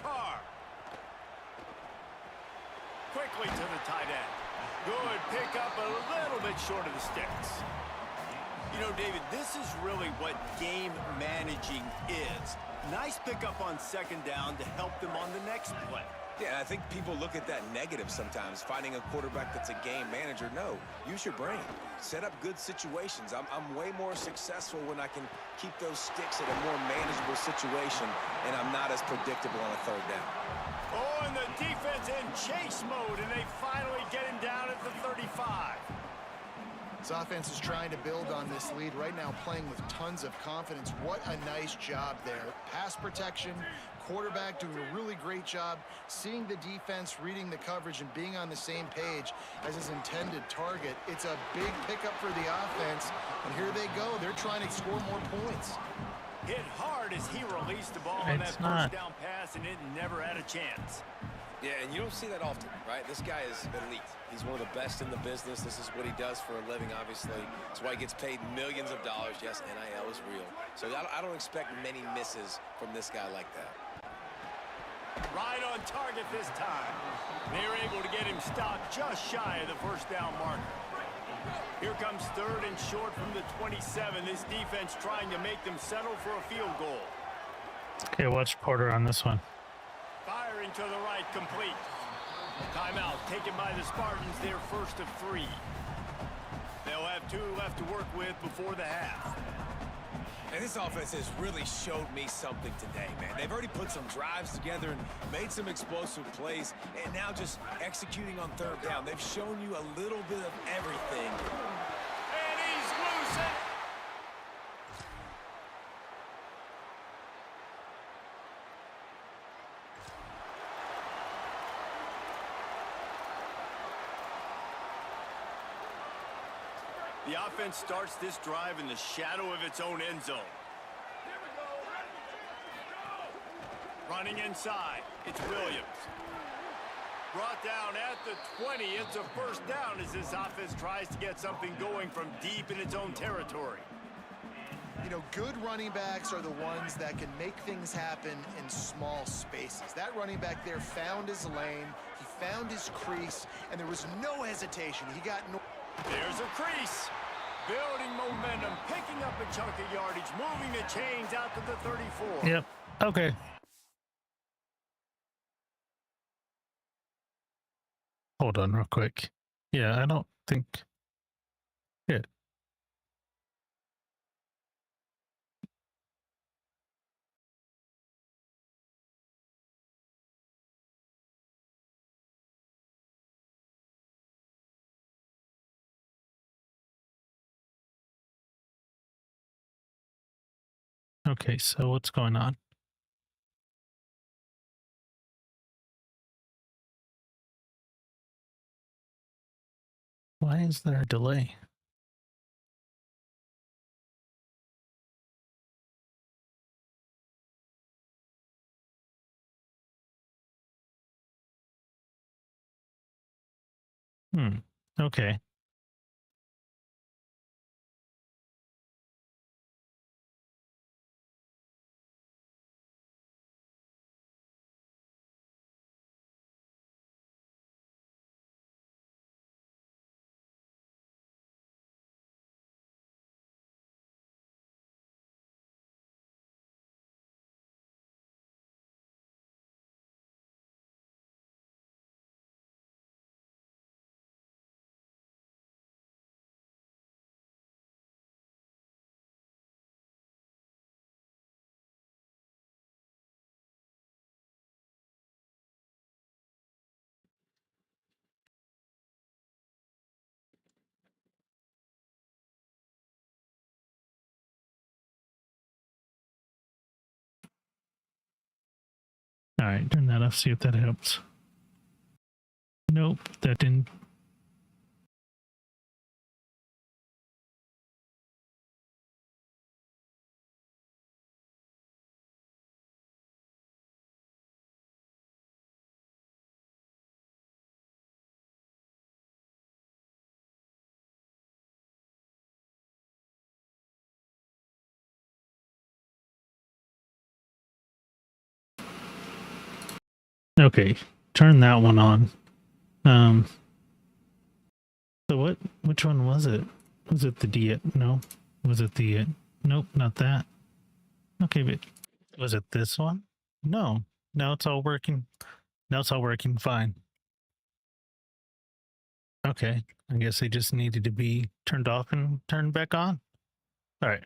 Carr. Quickly to the tight end. Good pickup, a little bit short of the sticks. You know, David, this is really what game managing is. Nice pickup on 2nd down to help them on the next play. Yeah, I think people look at that negative sometimes, finding a quarterback that's a game manager. No, use your brain. Set up good situations. I'm way more successful when I can keep those sticks at a more manageable situation, and I'm not as predictable on a 3rd down. Oh, and the defense in chase mode, and they finally get him down at the 35. This offense is trying to build on this lead right now, playing with tons of confidence. What a nice job there. Pass protection, quarterback doing a really great job, seeing the defense, reading the coverage, and being on the same page as his intended target. It's a big pickup for the offense, and here they go. They're trying to score more points. Hit hard as he released the ball on that first down pass, and it never had a chance. Yeah, and you don't see that often, right? This guy is elite. He's one of the best in the business. This is what he does for a living, obviously. That's why he gets paid millions of dollars. Yes, NIL is real. So I don't expect many misses from this guy like that. Right on target this time. They were able to get him stopped just shy of the first down marker. Here comes 3rd and short from the 27. This defense trying to make them settle for a field goal. Okay, watch Porter on this one. Firing to the right, complete. Timeout taken by the Spartans, their 1st of 3. They'll have 2 left to work with before the half. And this offense has really showed me something today, man. They've already put some drives together and made some explosive plays, and now just executing on 3rd down. They've shown you a little bit of everything. And he's loose. The offense starts this drive in the shadow of its own end zone. Running inside, it's Williams. Brought down at the 20. It's a first down as this offense tries to get something going from deep in its own territory. You know, good running backs are the ones that can make things happen in small spaces. That running back there found his lane, he found his crease, and there was no hesitation. He got no... There's a crease. Building momentum, picking up a chunk of yardage, moving the chains out to the 34. Yep. Okay. Hold on real quick. Yeah, I don't think... Yeah. Okay, so what's going on? Why is there a delay? Okay. All right, turn that off, see if that helps. Nope, that didn't. Okay, turn that one on. So which one was it? Was it the D? No. Was it the, nope, not that. Okay, but was it this one? No. Now it's all working. Now it's all working fine. Okay, I guess they just needed to be turned off and turned back on. All right.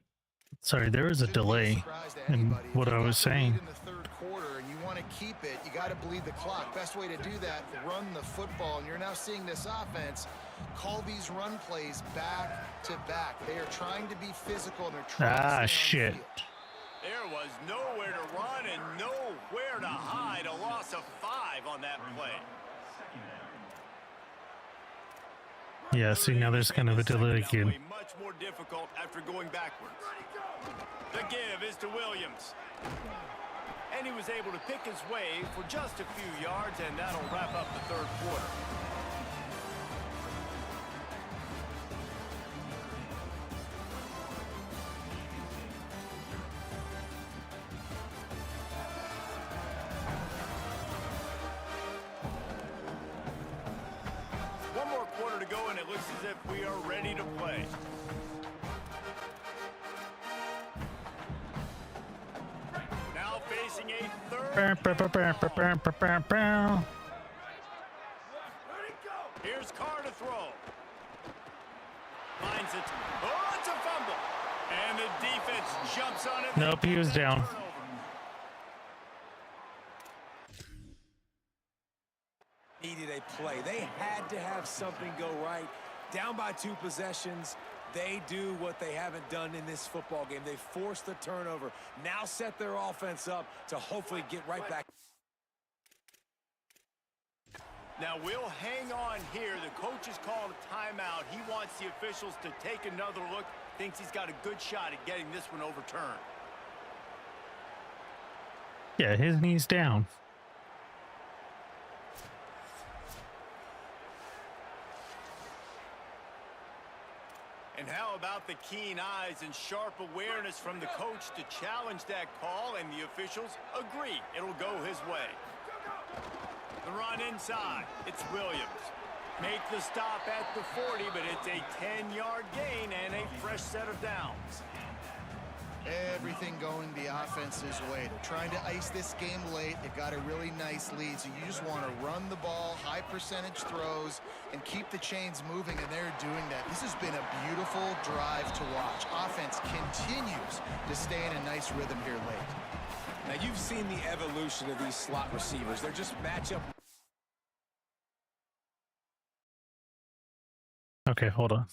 Sorry, there was a delay in what I was saying. In the third quarter, and you want to keep it, you got to bleed the clock. Best way to do that, run the football. And you're now seeing this offense call these run plays back to back. They are trying to be physical, and they're trying to stay on the field. There was nowhere to run and nowhere to hide. A loss of 5 on that play. Yeah, see, now there's kind of a delay again. Much more difficult after going backwards. The give is to Williams. And he was able to pick his way for just a few yards, and that'll wrap up the third quarter. One more quarter to go, and it looks as if we are ready to play. Now facing a third. Here's Carr to throw. Finds it. Oh, it's a fumble. And the defense jumps on it. Nope, he was down. Needed a play. They had to have something go right. Down by 2 possessions. They do what they haven't done in this football game. They force the turnover. Now set their offense up to hopefully get right back. Now we'll hang on here. The coach has called a timeout. He wants the officials to take another look. Thinks he's got a good shot at getting this one overturned. Yeah, his knee's down. And how about the keen eyes and sharp awareness from the coach to challenge that call, and the officials agree it'll go his way. The run inside. It's Williams. Make the stop at the 40, but it's a 10-yard gain and a fresh set of downs. Everything going the offense's way. They're trying to ice this game late. They've got a really nice lead, so you just want to run the ball, high percentage throws, and keep the chains moving, and they're doing that. This has been a beautiful drive to watch. Offense continues to stay in a nice rhythm here late. Now, you've seen the evolution of these slot receivers. They're just matchup. Okay, hold on.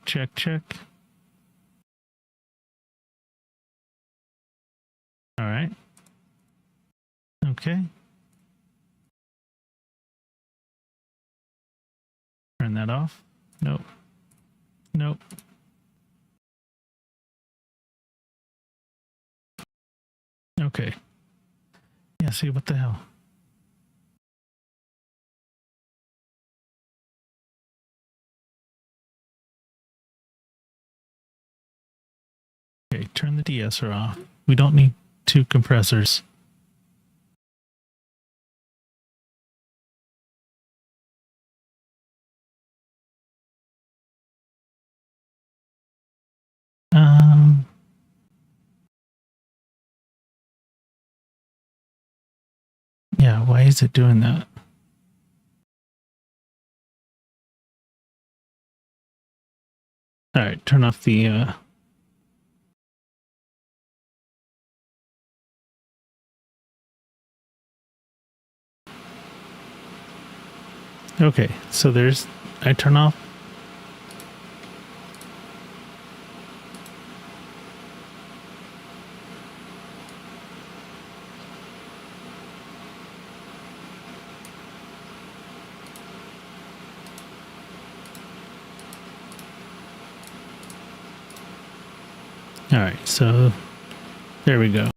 Check. All right. Okay. Turn that off. Nope. Okay. Yeah, see, what the hell? Okay, turn the de-esser off. We don't need 2 compressors. Yeah, why is it doing that? All right, turn off the Okay, so I turn off. All right, so there we go.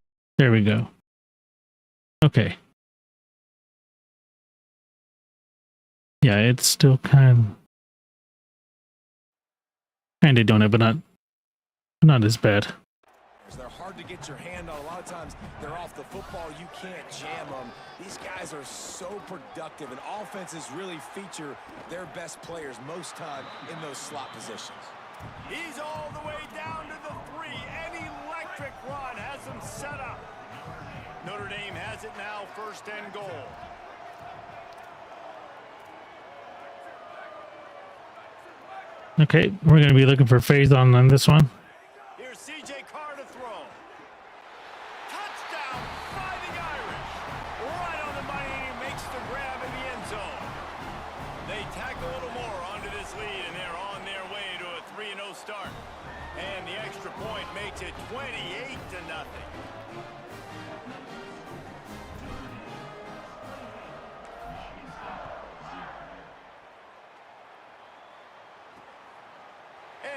Okay. Yeah, it's still kind of doing it, but not as bad. They're hard to get your hand on. A lot of times they're off the football. You can't jam them. These guys are so productive, and offenses really feature their best players most time in those slot positions. He's all the way down to the 3. An electric run has him set up. Notre Dame has it now, 1st and goal. Okay, we're going to be looking for phase on this one. Here's C.J. Carr to throw. Touchdown by the Irish. Right on the money, and he makes the grab in the end zone. They tack a little more onto this lead, and they're on their way to a 3-0 start. And the extra point makes it 28-0.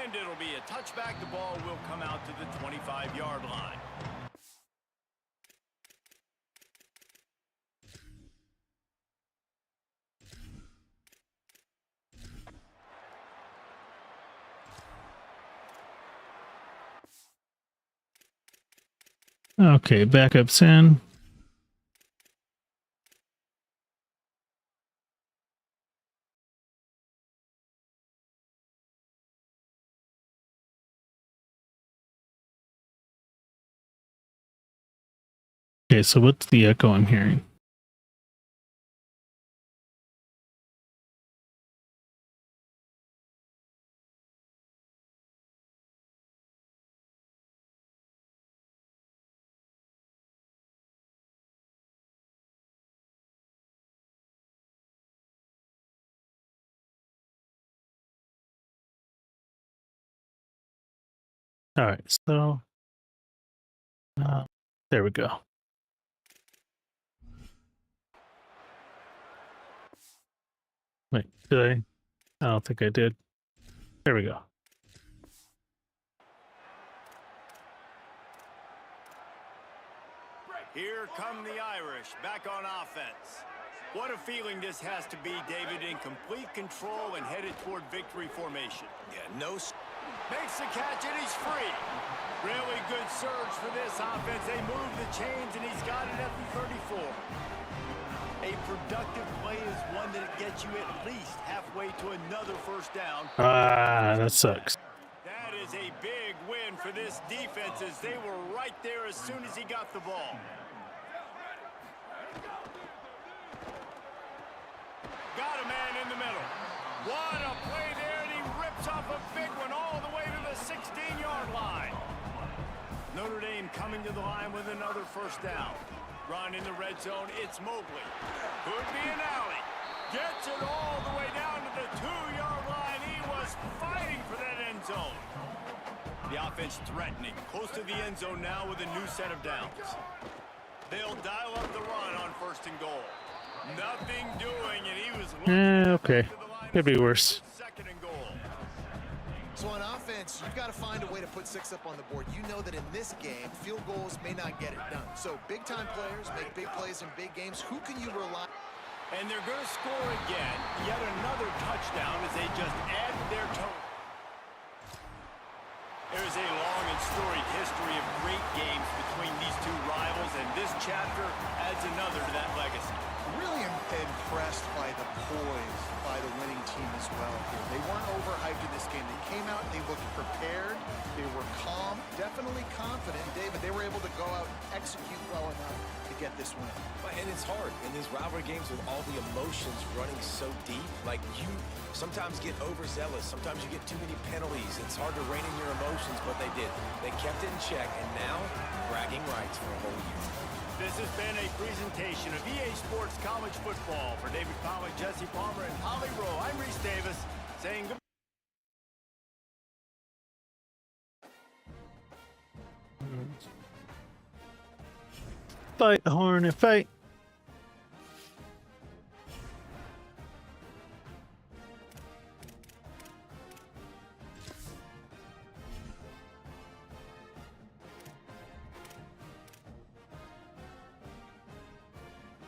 And it'll be a touchback. The ball will come out to the 25-yard line. Okay, backups in. Okay, so what's the echo I'm hearing? All right, so there we go. Wait, did I? I don't think I did. There we go. Here come the Irish back on offense. What a feeling this has to be, David, in complete control and headed toward victory formation. Yeah, no. Makes the catch, and he's free. Really good surge for this offense. They move the chains, and he's got it at the 34. A productive play is one that gets you at least halfway to another 1st down. That sucks. That is a big win for this defense, as they were right there as soon as he got the ball. Got a man in the middle. What a play there, and he rips off a big one all the way to the 16-yard line. Notre Dame coming to the line with another 1st down. Run in the red zone, it's Mobley. Could be an alley. Gets it all the way down to the 2-yard line. He was fighting for that end zone. The offense threatening. Close to the end zone now with a new set of downs. They'll dial up the run on 1st and goal. Nothing doing, and he was okay. Could be worse. 2nd and goal. So on offense, you've got to find a way to put 6 up on the board. You know that in this game, field goals may not get it done. So big-time players make big plays in big games. Who can you rely on? And they're going to score again. Yet another touchdown as they just add their total. There's a long and storied history of great games between these two rivals, and this chapter adds another to that legacy. Really impressed by the poise by the winning team as well here. They weren't overhyped in this game. They came out, they looked prepared, they were calm, definitely confident. David, they were able to go out and execute well enough to get this win. And it's hard in these rivalry games with all the emotions running so deep. Like, you sometimes get overzealous. Sometimes you get too many penalties. It's hard to rein in your emotions, but they did. They kept it in check, and now bragging rights for a whole year. This has been a presentation of EA Sports College Football. For David Pollack, Jesse Palmer, and Holly Rowe, I'm Reese Davis saying goodbye. Fight, horn, and fight.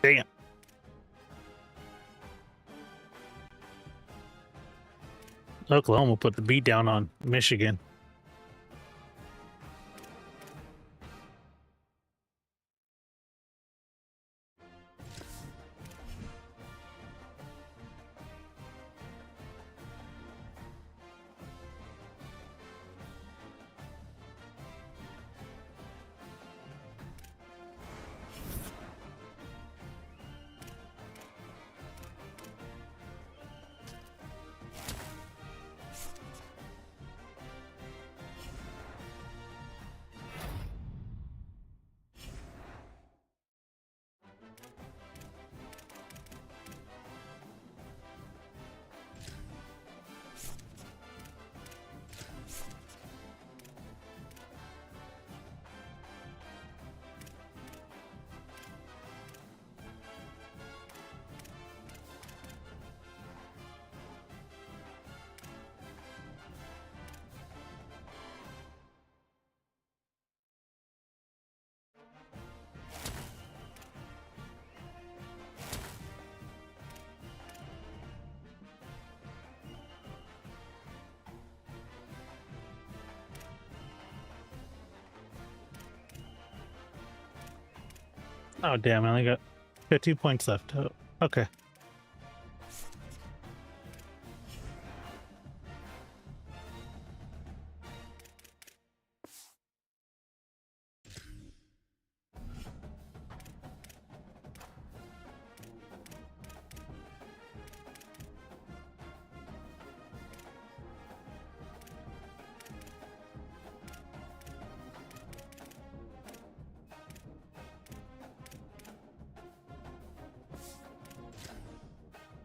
Damn. Oklahoma put the beat down on Michigan. Oh, damn. I only got 2 points left. Oh, okay.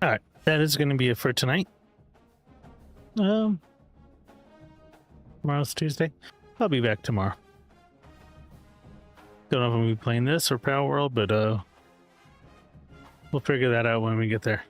All right, that is going to be it for tonight. Tomorrow's Tuesday. I'll be back tomorrow. Don't know if I'm gonna be playing this or Power World, but we'll figure that out when we get there.